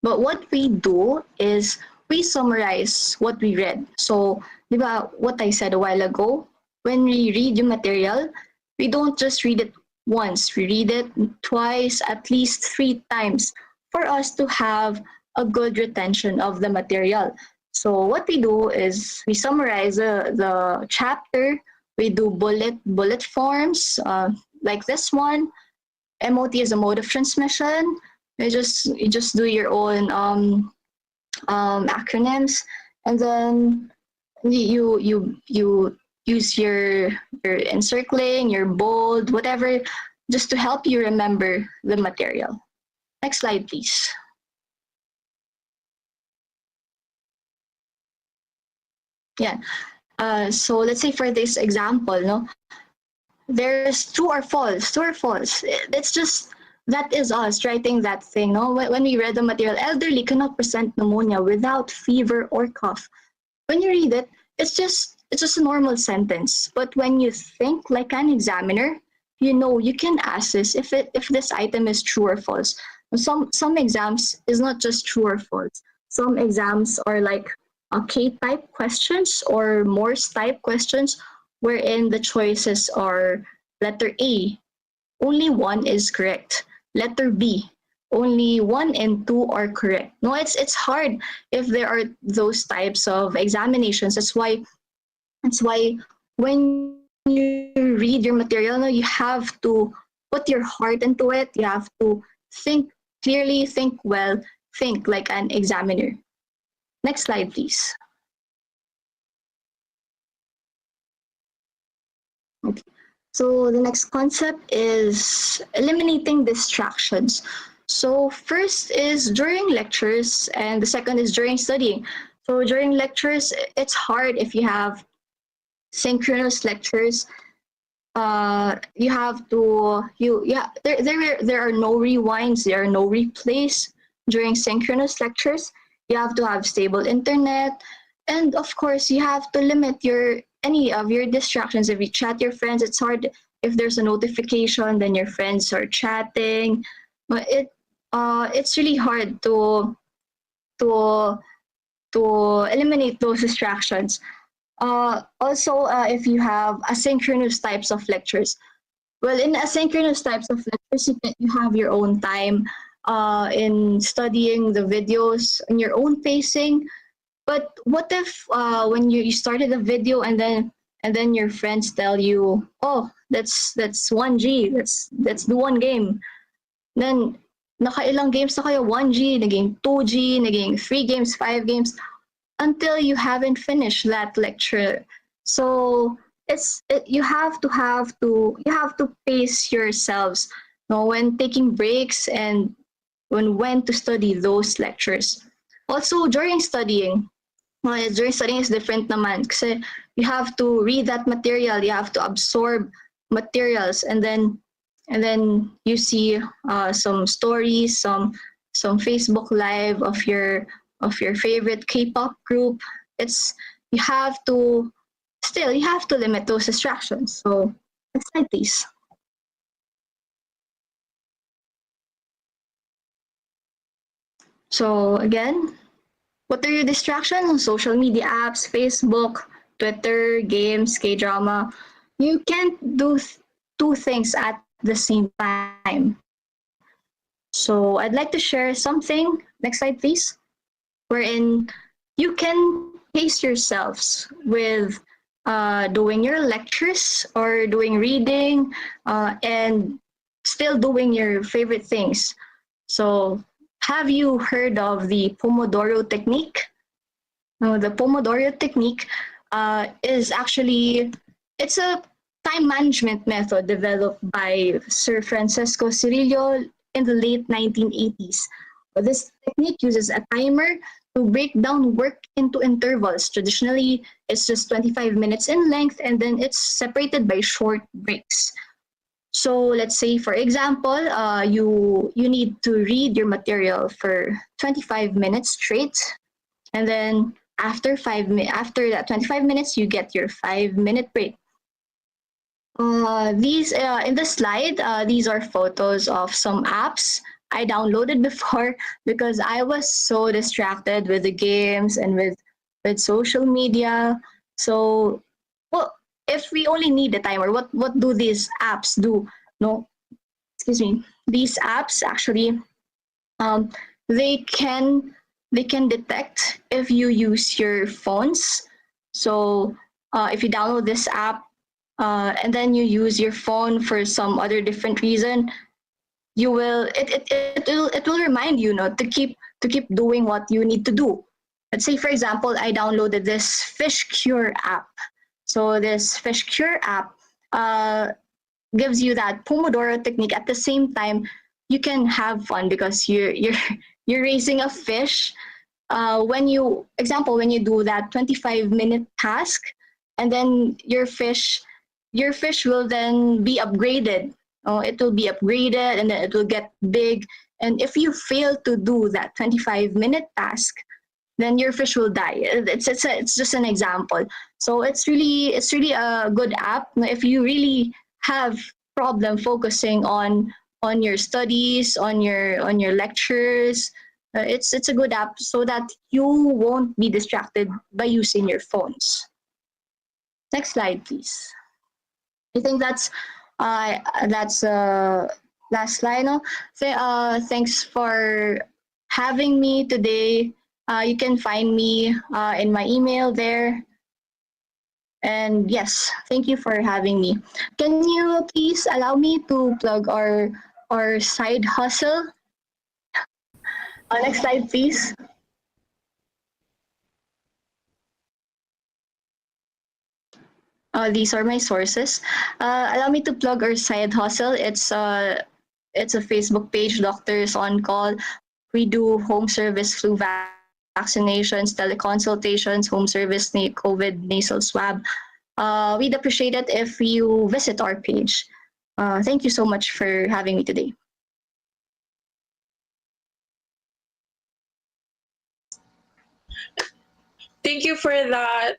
Speaker 10: But what we do is we summarize what we read. So, di ba, what I said a while ago, when we read yung material, we don't just read it once. We read it twice, at least 3 times, for us to have a good retention of the material. So what we do is we summarize the chapter. We do bullet forms like this one. MOT is a mode of transmission. You just do your own acronyms, and then you use your encircling, your bold, whatever, just to help you remember the material. Next slide, please. Yeah. So let's say for this example, no, there's true or false, true or false. It's just that is us writing that thing. No, when we read the material, elderly cannot present pneumonia without fever or cough. When you read it, it's just a normal sentence. But when you think like an examiner, you know you can ask this if this item is true or false. Some exams is not just true or false. Some exams are like K-type questions or Morse type questions, wherein the choices are letter A, only one is correct. Letter B, only one and two are correct. No, it's hard if there are those types of examinations. That's why when you read your material, no, you have to put your heart into it. You have to think clearly, think well, think like an examiner. Next slide, please. Okay. So the next concept is eliminating distractions. So first is during lectures, and the second is during studying. So during lectures, it's hard if you have synchronous lectures. You have to you yeah there are no rewinds, there are no replays during synchronous lectures. You have to have stable internet, and of course you have to limit your any of your distractions. If you chat your friends, it's hard if there's a notification, then your friends are chatting. But it's really hard to to eliminate those distractions. Also, if you have asynchronous types of lectures, well, in asynchronous types of lectures, you have your own time in studying the videos in your own pacing. But what if when you started a video and then your friends tell you, oh, that's 1G, let's do one game. Then nakailang games na kayo, 1G, naging 2G, naging 3 games, 5 games, until you haven't finished that lecture. So you have to pace yourselves, you know, when taking breaks and when to study those lectures. Also during studying is different naman kasi you have to read that material, you have to absorb materials, and then you see some stories, some Facebook live of your favorite K-pop group. It's you have to you have to limit those distractions. So next slide, please. So again, what are your distractions? Social media apps, Facebook, Twitter, games, K-drama. You can't do two things at the same time. So I'd like to share something. Next slide, please. Wherein you can pace yourselves with doing your lectures or doing reading and still doing your favorite things. So, have you heard of the Pomodoro technique? The Pomodoro technique is actually it's a time management method developed by Sir Francisco Cirillo in the late 1980s. This technique uses a timer to break down work into intervals. Traditionally, it's just 25 minutes in length, and then it's separated by short breaks. So let's say, for example, you need to read your material for 25 minutes straight, and then after that 25 minutes, you get your 5-minute break. These in the slide, these are photos of some apps I downloaded before because I was so distracted with the games and with social media. So, well, if we only need a timer, what do these apps do? No, excuse me. These apps actually, um, they can they can detect if you use your phones. So, if you download this app and then you use your phone for some other different reason, you will it will remind you, to keep doing what you need to do. Let's say, for example, I downloaded this fish cure app. So this fish cure app uh, gives you that Pomodoro technique. At the same time, you can have fun because you're you're raising a fish. when you do that 25-minute task, and then your fish will then be upgraded. It will be upgraded and then it will get big. And if you fail to do that 25-minute task, then your fish will die. It's just an example. So it's really a good app if you really have problem focusing on your studies, on your lectures. It's a good app so that you won't be distracted by using your phones. Next slide, please. I think that's last slide. No? Thanks for having me today. You can find me in my email there. And yes, thank you for having me. Can you please allow me to plug our side hustle? Next slide, please. These are my sources. Allow me to plug our side hustle. It's a Facebook page, Doctors on Call. We do home service flu vaccinations, teleconsultations, home service COVID nasal swab. We'd appreciate it if you visit our page. Thank you so much for having me today.
Speaker 3: Thank you for that.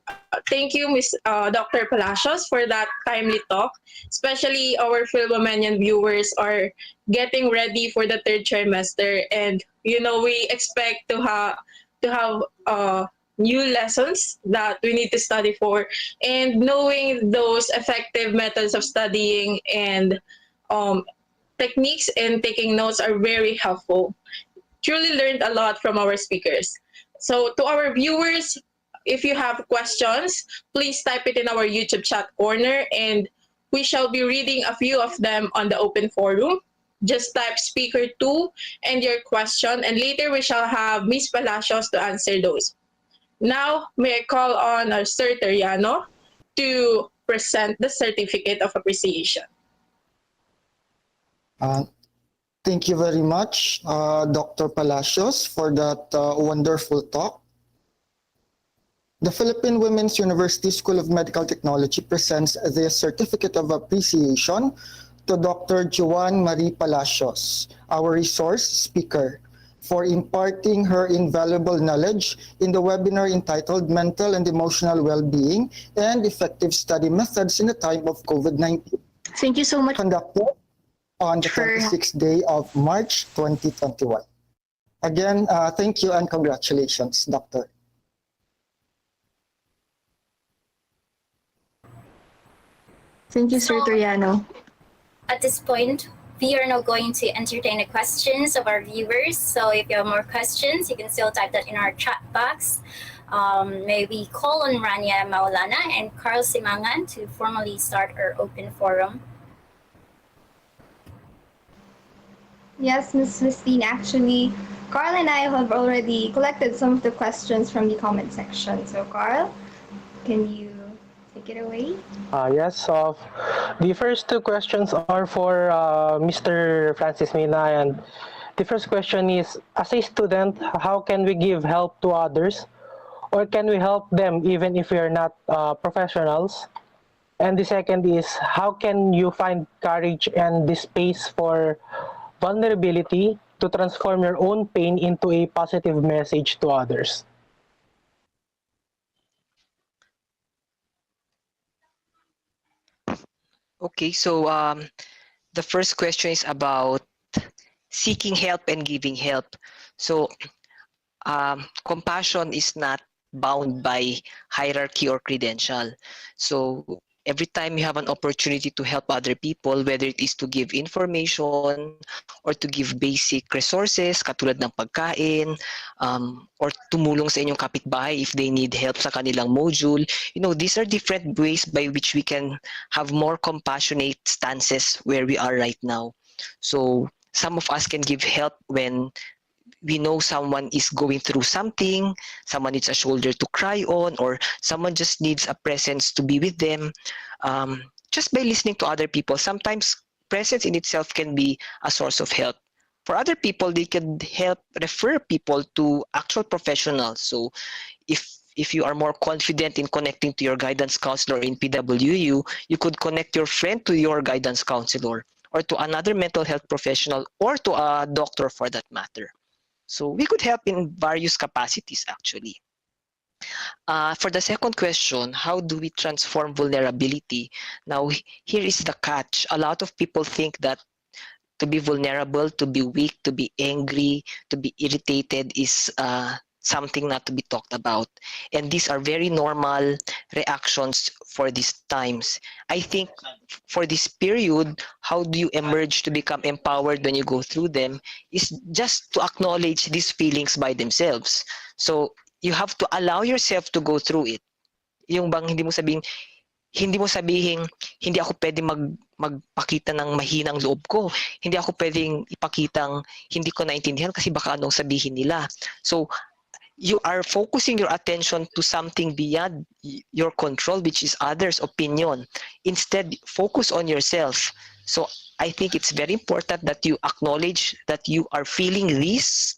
Speaker 3: Thank you, Ms. Dr. Palacios, for that timely talk. Especially our Philomenian viewers are getting ready for the third trimester, and we expect to have new lessons that we need to study for, and knowing those effective methods of studying and techniques and taking notes are very helpful. Truly learned a lot from our speakers. So to our viewers, if you have questions, please type it in our YouTube chat corner and we shall be reading a few of them on the open forum. Just type speaker 2 and your question, and later we shall have Ms. Palacios to answer those. Now, may I call on our Sir Teriano to present the certificate of appreciation.
Speaker 5: Thank you very much, Dr. Palacios, for that wonderful talk. The Philippine Women's University School of Medical Technology presents the Certificate of Appreciation to Dr. Joan Marie Palacios, our resource speaker, for imparting her invaluable knowledge in the webinar entitled Mental and Emotional Wellbeing and Effective Study Methods in the Time of COVID-19.
Speaker 10: Thank you so much.
Speaker 5: Conducted on the 26th day of March 2021. Again, thank you and congratulations, Doctor.
Speaker 10: Thank you, Sir Teriano.
Speaker 2: At this point, we are now going to entertain the questions of our viewers. So if you have more questions, you can still type that in our chat box. May we call on Rania Maulana and Carl Simangan to formally start our open forum.
Speaker 6: Yes, Ms. Christine, actually, Carl and I have already collected some of the questions from the comment section. So Carl, can you take it away?
Speaker 11: Yes, the first two questions are for Mr. Francis Mina, and the first question is, as a student, how can we give help to others, or can we help them even if we are not professionals? And the second is, how can you find courage and the space for vulnerability to transform your own pain into a positive message to others?
Speaker 7: Okay, so the first question is about seeking help and giving help. So compassion is not bound by hierarchy or credential. So every time you have an opportunity to help other people, whether it is to give information or to give basic resources, katulad ng pagkain, or tumulong sa inyong kapitbahay if they need help sa kanilang module, these are different ways by which we can have more compassionate stances where we are right now. So some of us can give help when we know someone is going through something, someone needs a shoulder to cry on, or someone just needs a presence to be with them. Just by listening to other people, sometimes presence in itself can be a source of help. For other people, they could help refer people to actual professionals. So if you are more confident in connecting to your guidance counselor in PWU, you could connect your friend to your guidance counselor or to another mental health professional or to a doctor for that matter. So we could help in various capacities actually. For the second question, how do we transform vulnerability? Now, here is the catch. A lot of people think that to be vulnerable, to be weak, to be angry, to be irritated is something not to be talked about. And these are very normal reactions for these times. I think for this period, how do you emerge to become empowered when you go through them is just to acknowledge these feelings by themselves. So you have to allow yourself to go through it. Yung bang hindi mo sabihing hindi ako pwedeng magpakita ng mahinang loob ko. Hindi ako pwedeng ipakitang hindi ko naintindihan kasi baka anong sabihin nila. So you are focusing your attention to something beyond your control, which is others' opinion. Instead, focus on yourself. So I think it's very important that you acknowledge that you are feeling this,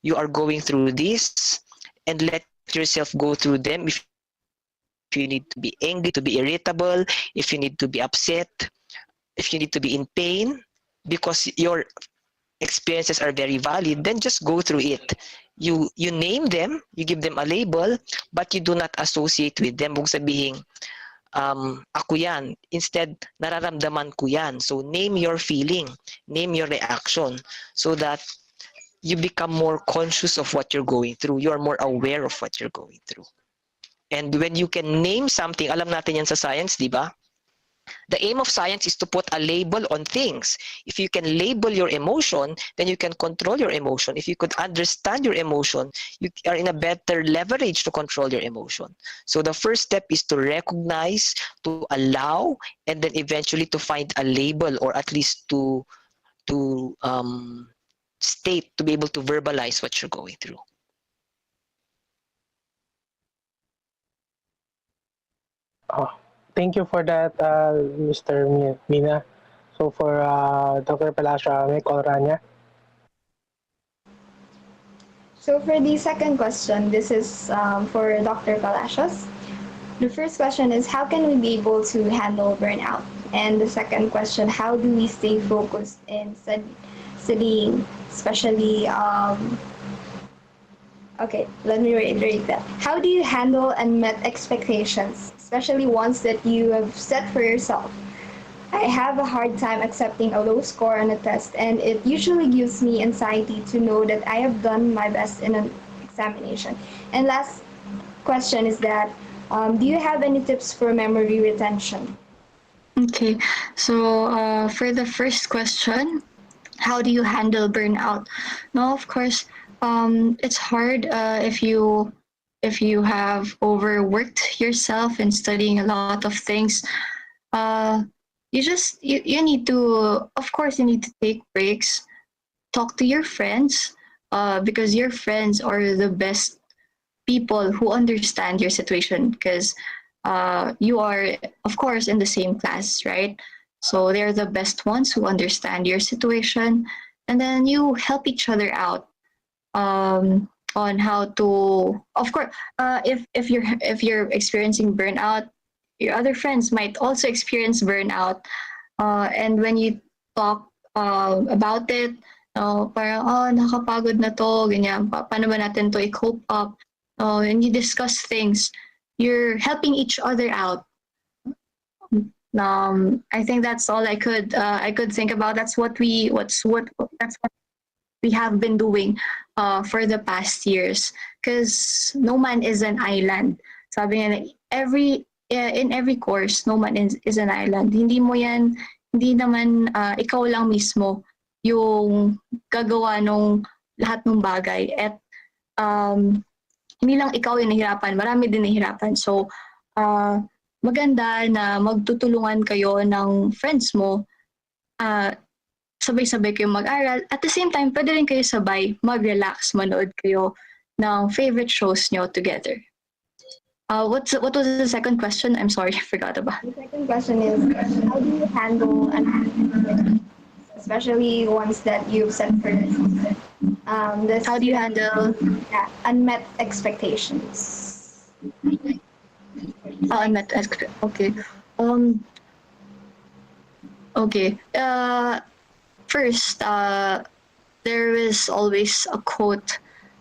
Speaker 7: you are going through this, and let yourself go through them. If you need to be angry, to be irritable, if you need to be upset, if you need to be in pain, because your experiences are very valid, then just go through it. You name them, you give them a label, but you do not associate with them. Huwag sabihing, ako yan. Instead, nararamdaman ko yan. So name your feeling, name your reaction, so that you become more conscious of what you're going through. You are more aware of what you're going through. And when you can name something, alam natin yan sa science, di ba? The aim of science is to put a label on things. If you can label your emotion, then you can control your emotion. If you could understand your emotion, you are in a better leverage to control your emotion. So the first step is to recognize, to allow, and then eventually to find a label, or at least to state, to be able to verbalize what you're going through.
Speaker 11: Thank you for that, Mr. Mina. So for Dr. Palacio, may call niya.
Speaker 6: So for the second question, this is for Dr. Palacios. The first question is, how can we be able to handle burnout? And the second question, how do we stay focused in studying, especially, okay, let me reiterate that. How do you handle unmet expectations, especially ones that you have set for yourself? I have a hard time accepting a low score on a test, and it usually gives me anxiety to know that I have done my best in an examination. And last question is that, do you have any tips for memory retention?
Speaker 10: Okay, so for the first question, how do you handle burnout? Now, of course, it's hard if you have overworked yourself in studying a lot of things. You need to, of course, you need to take breaks, talk to your friends, because your friends are the best people who understand your situation, because you are, of course, in the same class, right? So they're the best ones who understand your situation, and then you help each other out on how to, of course, if you're experiencing burnout, your other friends might also experience burnout, and when you talk about it, parang nakapagod na to, ganyan, paano ba natin to i-cope up, and you discuss things, you're helping each other out. I think that's all I could think about. That's what we have been doing for the past years, because no man is an island. Sabi nga, in every course, no man is an island. Hindi naman ikaw lang mismo yung gagawa nung lahat ng bagay, at hindi lang ikaw yung nahihirapan, marami din nahihirapan. So maganda na magtutulungan kayo ng friends mo, sabay-sabay kayo mag-aral. At the same time, pwede rin kayo sabay mag-relax, manood kayo ng favorite shows nyo together. What was the second question? I'm sorry, I forgot about.
Speaker 6: The second question is, how do you handle especially ones that you've set for yourself.
Speaker 10: How do you handle
Speaker 6: Unmet expectations?
Speaker 10: unmet okay. Um, okay. First, there is always a quote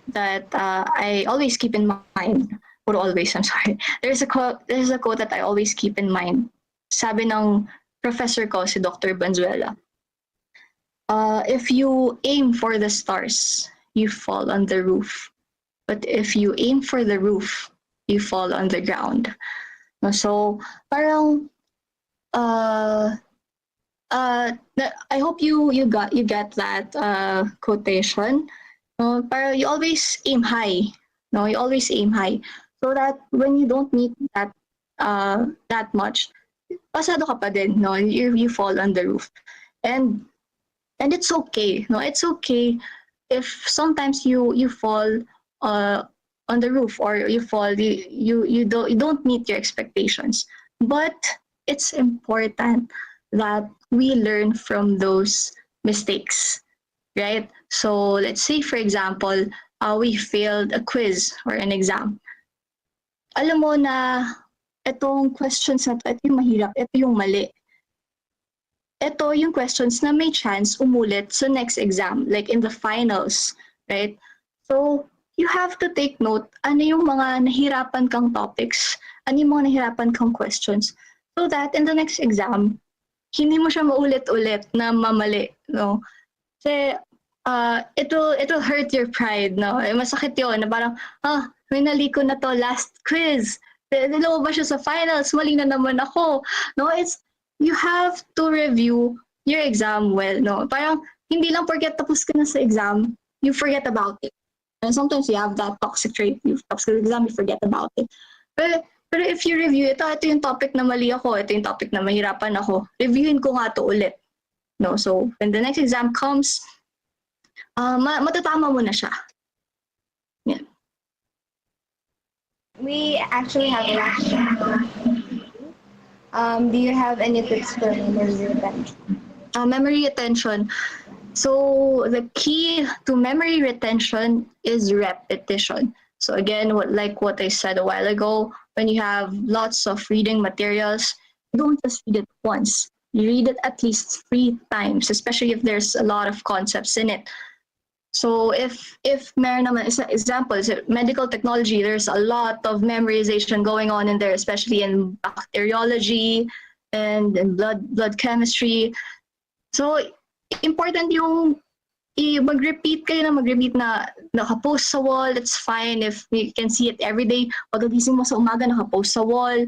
Speaker 10: that I always keep in mind. Or always, I'm sorry. There's a quote that I always keep in mind. Sabi ng professor ko, si Dr. Banzuela, if you aim for the stars, you fall on the roof. But if you aim for the roof, you fall on the ground. So, parang, uh, I hope you get that quotation. Para you always aim high. No, you always aim high, so that when you don't meet that much, pasado ka pa din. No, you fall on the roof, and it's okay. No, it's okay if sometimes you fall uh, on the roof, or you fall, you don't meet your expectations. But it's important that we learn from those mistakes, right? So let's say, for example, we failed a quiz or an exam. Alam mo na itong questions na ito yung mahirap, ito yung mali. Ito yung questions na may chance umulit sa next exam, like in the finals, right? So you have to take note, ano yung mga nahirapan kang topics, ano yung mga nahirapan kang questions, so that in the next exam, hindi mo siya maulit-ulit na mamali, no? Kasi it'll hurt your pride, no? Masakit yun, na parang, minali ko na to last quiz. Dalawa ba siya sa finals? Mali na naman ako. No, you have to review your exam well, no? Parang, hindi lang porket tapos ka na sa exam, you forget about it. And sometimes you have that toxic trait. You tapos ka sa exam, you forget about it. Pero if you review, ito yung topic na mali ako, ito yung topic na mahirapan ako, reviewin ko nga to ulit. No? So, when the next exam comes, matatama mo na siya. Yeah.
Speaker 6: We actually have a question. Do you have any tips for memory retention?
Speaker 10: Memory retention. So the key to memory retention is repetition. So again, like what I said a while ago, when you have lots of reading materials, you don't just read it once. You read it at least 3 times, especially if there's a lot of concepts in it. So if meron naman, example, is medical technology, there's a lot of memorization going on in there, especially in bacteriology and in blood chemistry. So important yung mag-repeat kayo na nakapost sa wall. It's fine if you can see it every day. Pagkagising mo sa umaga, nakapost sa wall.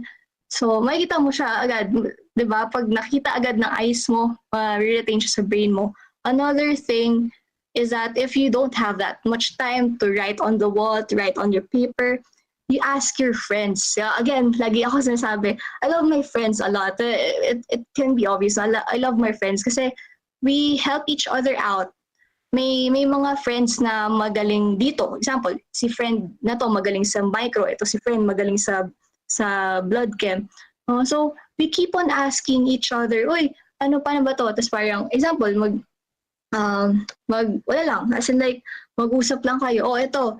Speaker 10: So makikita mo siya agad, 'di ba? Pag nakita agad ng eyes mo, re-retain siya sa brain mo. Another thing is that if you don't have that much time to write on the wall, to write on your paper, you ask your friends. Again, lagi ako sinasabi, I love my friends a lot. It can be obvious. I love my friends kasi we help each other out. May mga friends na magaling dito. Example, si friend na to magaling sa micro, ito si friend magaling sa blood chem. So we keep on asking each other, uy, paano ba to? Tapos parang, example, wala lang, as in like, mag-usap lang kayo, ito,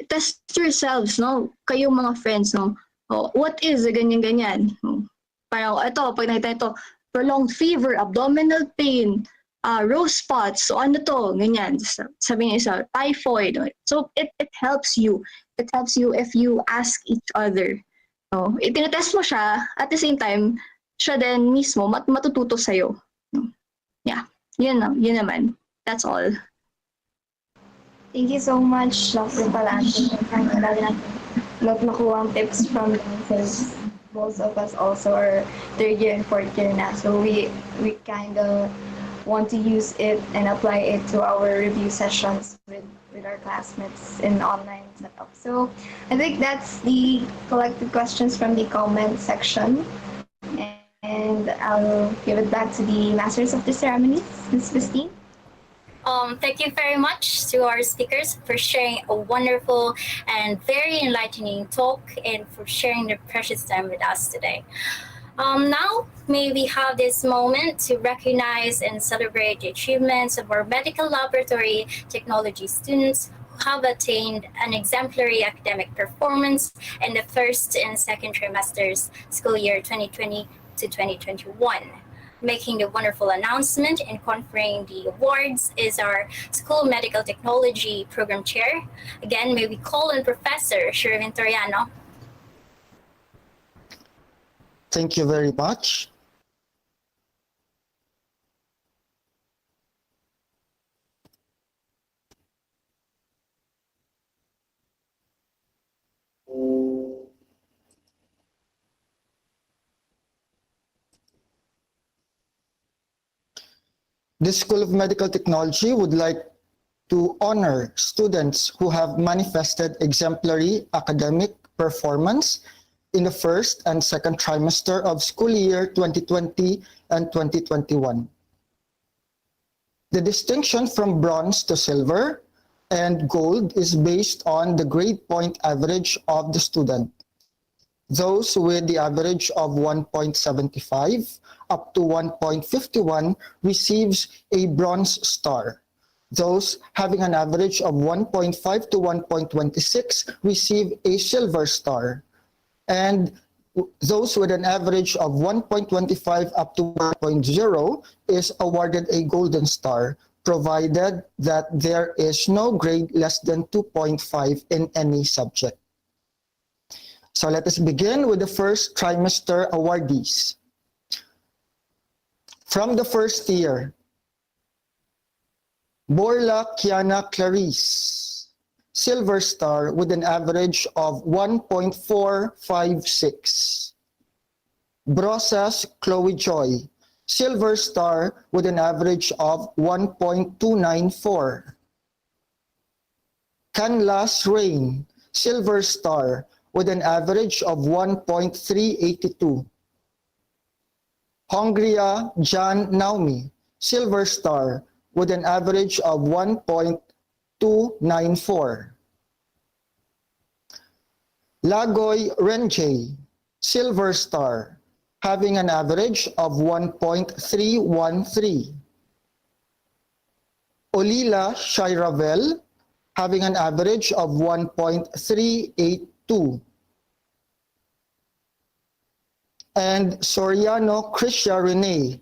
Speaker 10: test yourselves, no? Kayong mga friends, no? What is ganyan? Parang, ito, pag nakita ito, prolonged fever, abdominal pain, rose spots, so ano to, ganyan. Sabi niya isa, typhoid. So it helps you. It helps you if you ask each other. Itinetest mo siya, at the same time, siya din mismo matututo sa'yo. Yeah. Yun naman. That's all.
Speaker 6: Thank you so much, Dr. Palante. Nakuha ang tips from them since most of us also are 3rd year and 4th year na. So we kind of want to use it and apply it to our review sessions with our classmates in online setup. So I think that's the collected questions from the comment section. And I'll give it back to the Masters of the Ceremonies, Ms. Christine.
Speaker 2: Thank you very much to our speakers for sharing a wonderful and very enlightening talk and for sharing their precious time with us today. Now, may we have this moment to recognize and celebrate the achievements of our medical laboratory technology students who have attained an exemplary academic performance in the first and second trimesters school year 2020 to 2021. Making the wonderful announcement and conferring the awards is our School Medical Technology Program Chair. Again, may we call on Professor Sherwin Toriano.
Speaker 5: Thank you very much. The School of Medical Technology would like to honor students who have manifested exemplary academic performance in the first and second trimester of school year 2020 and 2021. The distinction from bronze to silver and gold is based on the grade point average of the student. Those with the average of 1.75 up to 1.51 receives a bronze star. Those having an average of 1.5 to 1.26 receive a silver star. And those with an average of 1.25 up to 1.0 is awarded a golden star, provided that there is no grade less than 2.5 in any subject. So let us begin with the first trimester awardees. From the first year, Borla Kiana Clarice, silver star with an average of 1.456. Brosas Chloe Joy, silver star with an average of 1.294. Canlas Rain, silver star with an average of 1.382. Hongria Jan Naomi, silver star with an average of 1.294. Lagoy Renjay, silver star, having an average of 1.313. Olila Shairavel, having an average of 1.382. And Soriano Krisha Rene,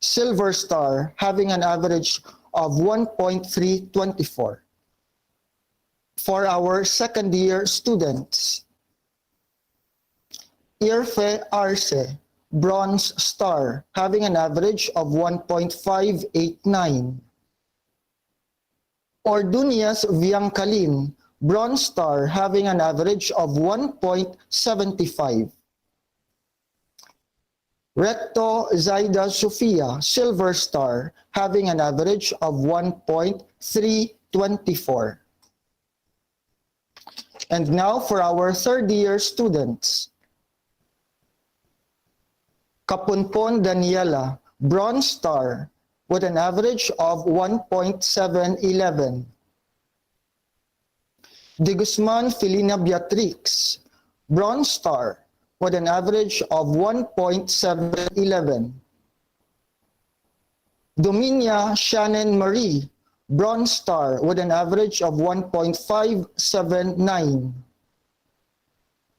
Speaker 5: silver star, having an average of 1.324. For our second year students, Irfe Arce, bronze star, having an average of 1.589. Ordunias Viancalim, bronze star, having an average of 1.75. Recto Zaida Sofia, silver star, having an average of 1.324. And now for our third year students. Kapunpon Daniela, bronze star, with an average of 1.711. De Guzman Filina Beatrix, bronze star, with an average of 1.711. Dominia Shannon Marie, bronze star, with an average of 1.579.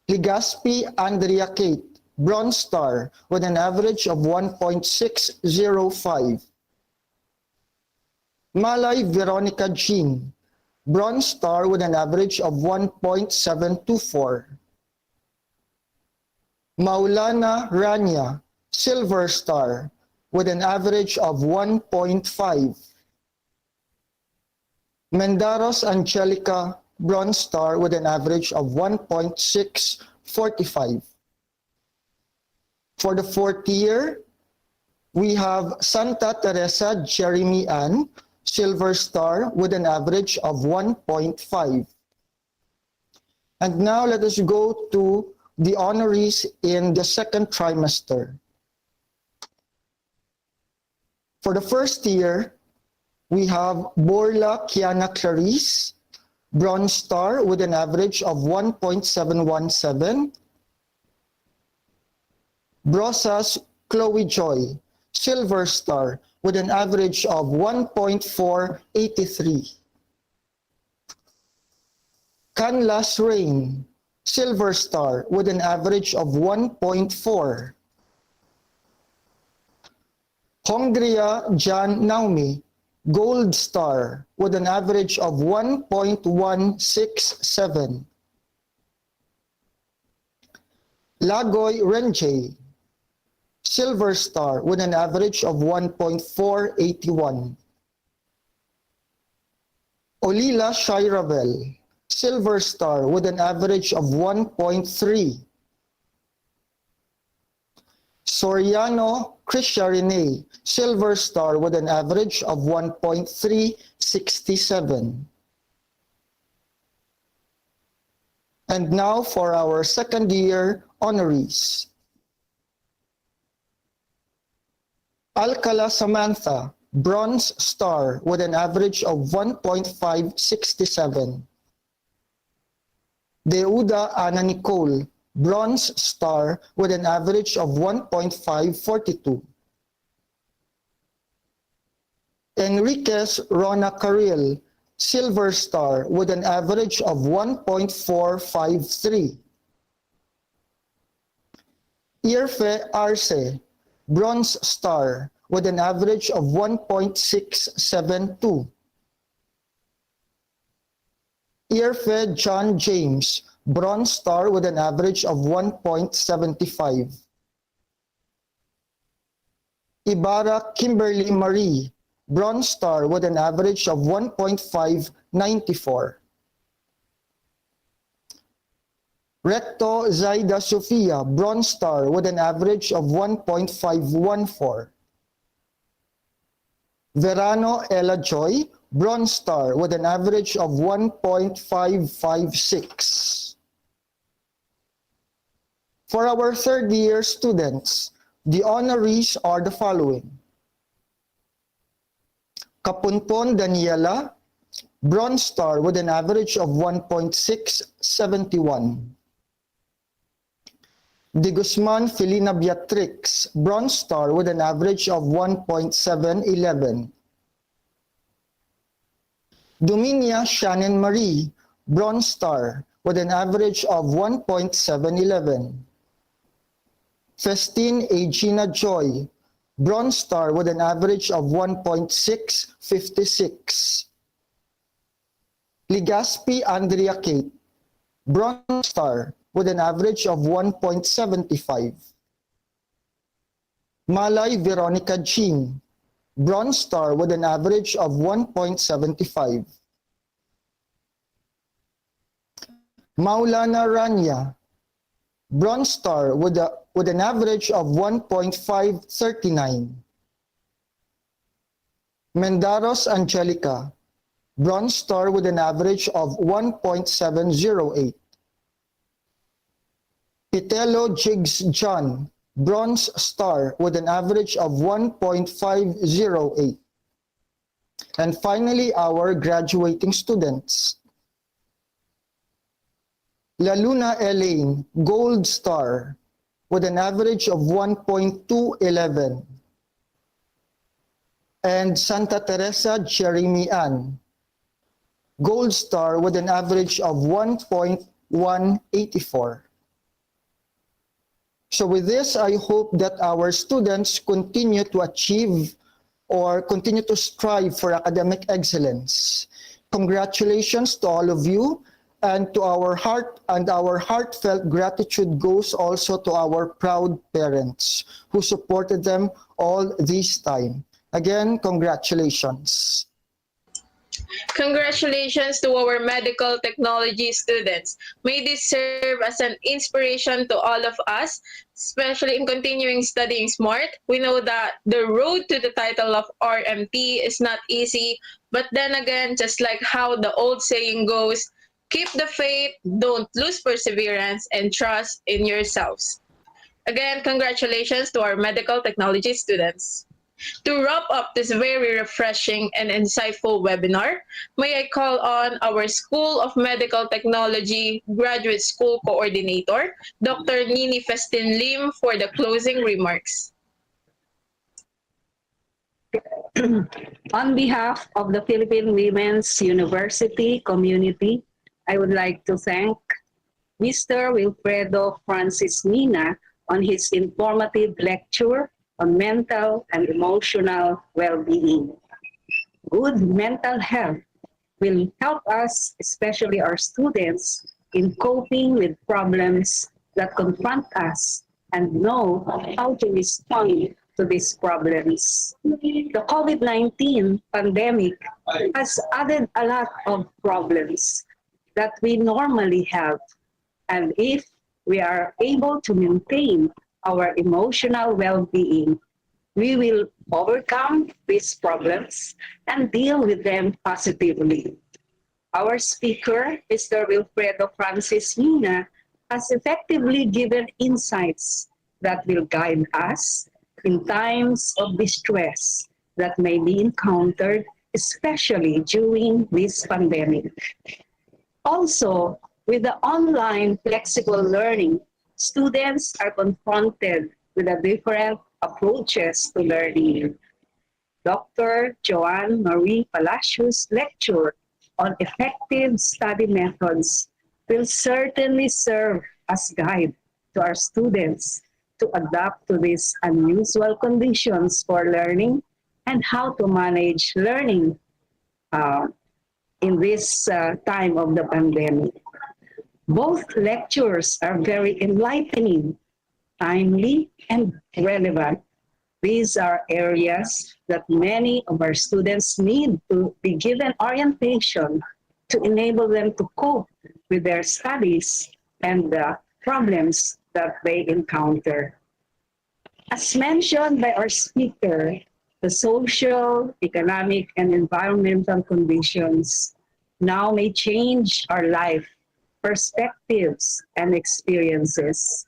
Speaker 5: Ligaspi Andrea Kate, bronze star, with an average of 1.605. Malay Veronica Jean, bronze star, with an average of 1.724. Maulana Rania, silver star, with an average of 1.5. Mendaros Angelica, bronze star, with an average of 1.645. For the fourth year, we have Santa Teresa Jeremy Ann, silver star, with an average of 1.5. And now let us go to the honorees in the second trimester. For the first year, we have Borla Kiana Clarice, bronze star, with an average of 1.717. Brosas Chloe Joy, Silver Star, with an average of 1.483. Canlas Rain, Silver Star, with an average of 1.4. Hongria Jan Naomi, Gold Star, with an average of 1.167. Lagoy Renjay, Silver Star, with an average of 1.481. Olila Shairavel, Silver Star, with an average of 1.3. Soriano Krisha Rene, Silver Star, with an average of 1.367. And now for our second year honorees. Alcala Samantha, Bronze Star, with an average of 1.567. Deuda Ana Nicole, Bronze Star, with an average of 1.542. Enriquez Rona Carril, Silver Star, with an average of 1.453. Irfe Arce, Bronze Star, with an average of 1.672. Irfe John James, Bronze Star, with an average of 1.75. Ibarra Kimberly Marie, Bronze Star, with an average of 1.594. Recto Zaida Sofia, Bronze Star, with an average of 1.514. Verano Ella Joy, Bronze Star, with an average of 1.556. For our third year students, the honorees are the following. Kapunpon Daniela, Bronze Star, with an average of 1.671. De Guzman Felina Beatrix, Bronze Star, with an average of 1.711. Dominia Shannon Marie, Bronze Star, with an average of 1.711. Festine Agina Joy, Bronze Star, with an average of 1.656. Ligaspi Andrea Kate, Bronze Star, with an average of 1.75. Malay Veronica Jean, Bronze Star, with an average of 1.75. Maulana Rania, Bronze Star, with an average of 1.539. Mendaros Angelica, Bronze Star, with an average of 1.708. Pitelo Jigs John, Bronze Star, with an average of 1.508. And finally, our graduating students. La Luna Elaine, Gold Star, with an average of 1.211. And Santa Teresa Jeremy Ann, Gold Star, with an average of 1.184. So with this, I hope that our students continue to achieve or continue to strive for academic excellence. Congratulations to all of you, and our heartfelt gratitude goes also to our proud parents who supported them all this time. Again, congratulations.
Speaker 3: Congratulations to our medical technology students. May this serve as an inspiration to all of us, especially in continuing studying smart. We know that the road to the title of RMT is not easy, but then again, just like how the old saying goes, keep the faith, don't lose perseverance, and trust in yourselves. Again, congratulations to our medical technology students. To wrap up this very refreshing and insightful webinar, may I call on our School of Medical Technology Graduate School Coordinator, Dr. Nini Festin Lim, for the closing remarks.
Speaker 12: On behalf of the Philippine Women's University community, I would like to thank Mr. Wilfredo Francis Mina on his informative lecture on mental and emotional well-being. Good mental health will help us, especially our students, in coping with problems that confront us and know how to respond to these problems. The COVID-19 pandemic has added a lot of problems that we normally have. And if we are able to maintain our emotional well-being, we will overcome these problems and deal with them positively. Our speaker, Mr. Wilfredo Francis Mina, has effectively given insights that will guide us in times of distress that may be encountered, especially during this pandemic. Also, with the online flexible learning, students are confronted with the different approaches to learning. Dr. Joanne Marie Palacios' lecture on effective study methods will certainly serve as guide to our students to adapt to these unusual conditions for learning and how to manage learning in this time of the pandemic. Both lectures are very enlightening, timely, and relevant. These are areas that many of our students need to be given orientation to enable them to cope with their studies and the problems that they encounter. As mentioned by our speaker, the social, economic, and environmental conditions now may change our life, perspectives, and experiences.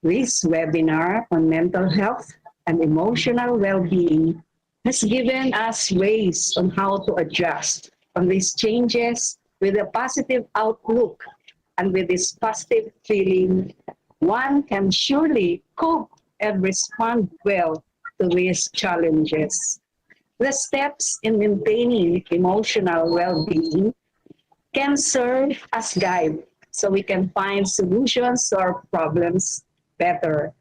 Speaker 12: This webinar on mental health and emotional well-being has given us ways on how to adjust on these changes with a positive outlook, and with this positive feeling, one can surely cope and respond well to these challenges. The steps in maintaining emotional well-being can serve as guide so we can find solutions to our problems better.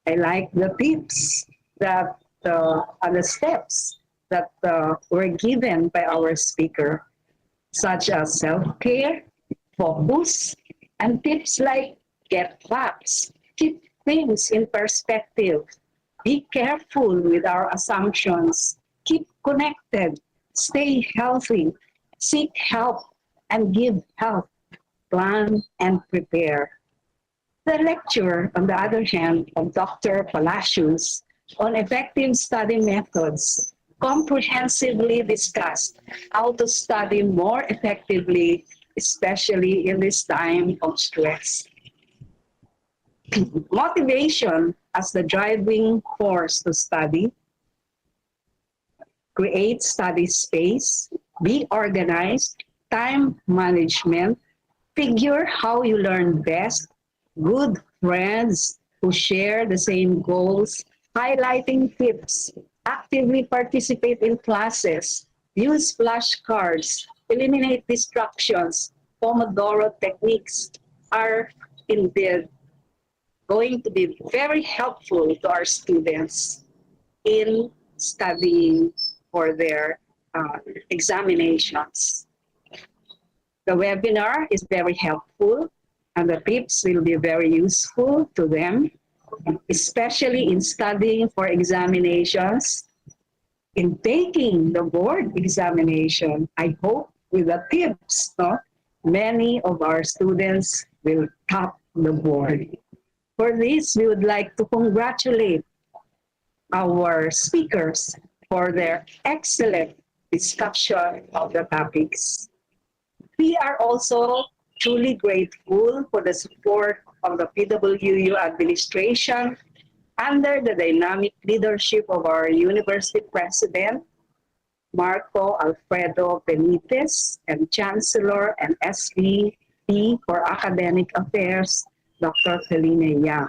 Speaker 12: I like the tips that and the steps that were given by our speaker, such as self-care, focus, and tips like get facts, keep things in perspective, be careful with our assumptions, keep connected, stay healthy, seek help, and give help, plan, and prepare. The lecture, on the other hand, of Dr. Palacios on effective study methods comprehensively discussed how to study more effectively, especially in this time of stress. Motivation as the driving force to study, create study space, be organized, time management, figure how you learn best, good friends who share the same goals, highlighting tips, actively participate in classes, use flashcards, eliminate distractions, Pomodoro techniques are indeed going to be very helpful to our students in studying for their examinations. The webinar is very helpful and the tips will be very useful to them, especially in studying for examinations, in taking the board examination. I hope with the tips, many of our students will top the board. For this, we would like to congratulate our speakers for their excellent discussion of the topics. We are also truly grateful for the support of the PWU administration under the dynamic leadership of our university president, Marco Alfredo Benitez, and Chancellor and SVP for Academic Affairs, Dr. Feline Yang.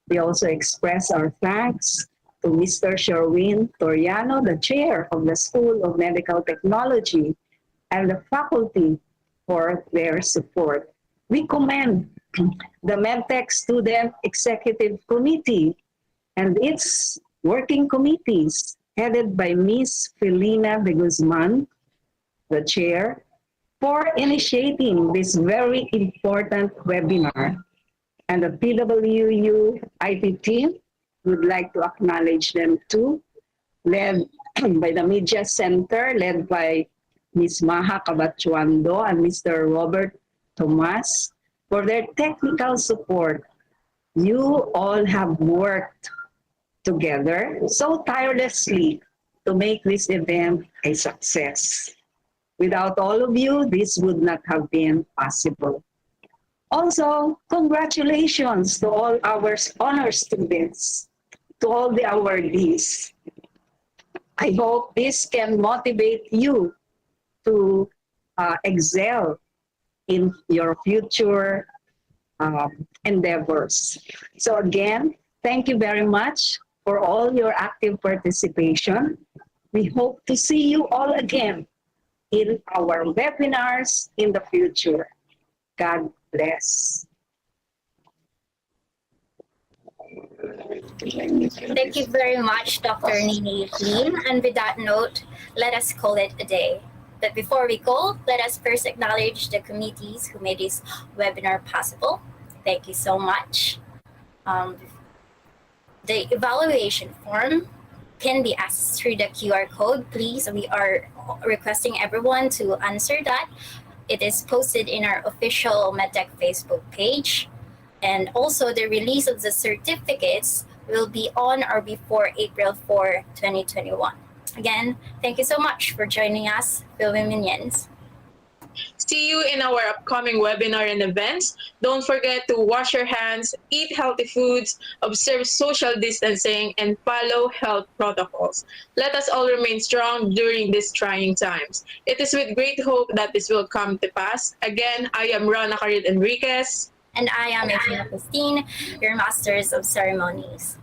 Speaker 12: We also express our thanks to Mr. Sherwin Toriano, the chair of the School of Medical Technology, and the faculty for their support. We commend the MedTech Student Executive Committee and its working committees headed by Ms. Felina de Guzman, the chair, for initiating this very important webinar. And the PWU IT team would like to acknowledge them too, led by the Media Center, led by Ms. Maha Cabachuando and Mr. Robert Tomas for their technical support. You all have worked together so tirelessly to make this event a success. Without all of you, this would not have been possible. Also, congratulations to all our honor students, to all the awardees. I hope this can motivate you to excel in your future endeavors. So again, thank you very much for all your active participation. We hope to see you all again in our webinars in the future. God bless.
Speaker 2: Thank you very much, Dr. Nini Lim. And with that note, let us call it a day. But before we go, let us first acknowledge the committees who made this webinar possible. Thank you so much. The evaluation form can be accessed through the QR code. Please, we are requesting everyone to answer that. It is posted in our official MedTech Facebook page. And also the release of the certificates will be on or before April 4, 2021. Again, thank you so much for joining us, Philby Minions.
Speaker 3: See you in our upcoming webinar and events. Don't forget to wash your hands, eat healthy foods, observe social distancing, and follow health protocols. Let us all remain strong during these trying times. It is with great hope that this will come to pass. Again, I am Rana Carid Enriquez.
Speaker 2: And I am Regina Christine, your Masters of Ceremonies.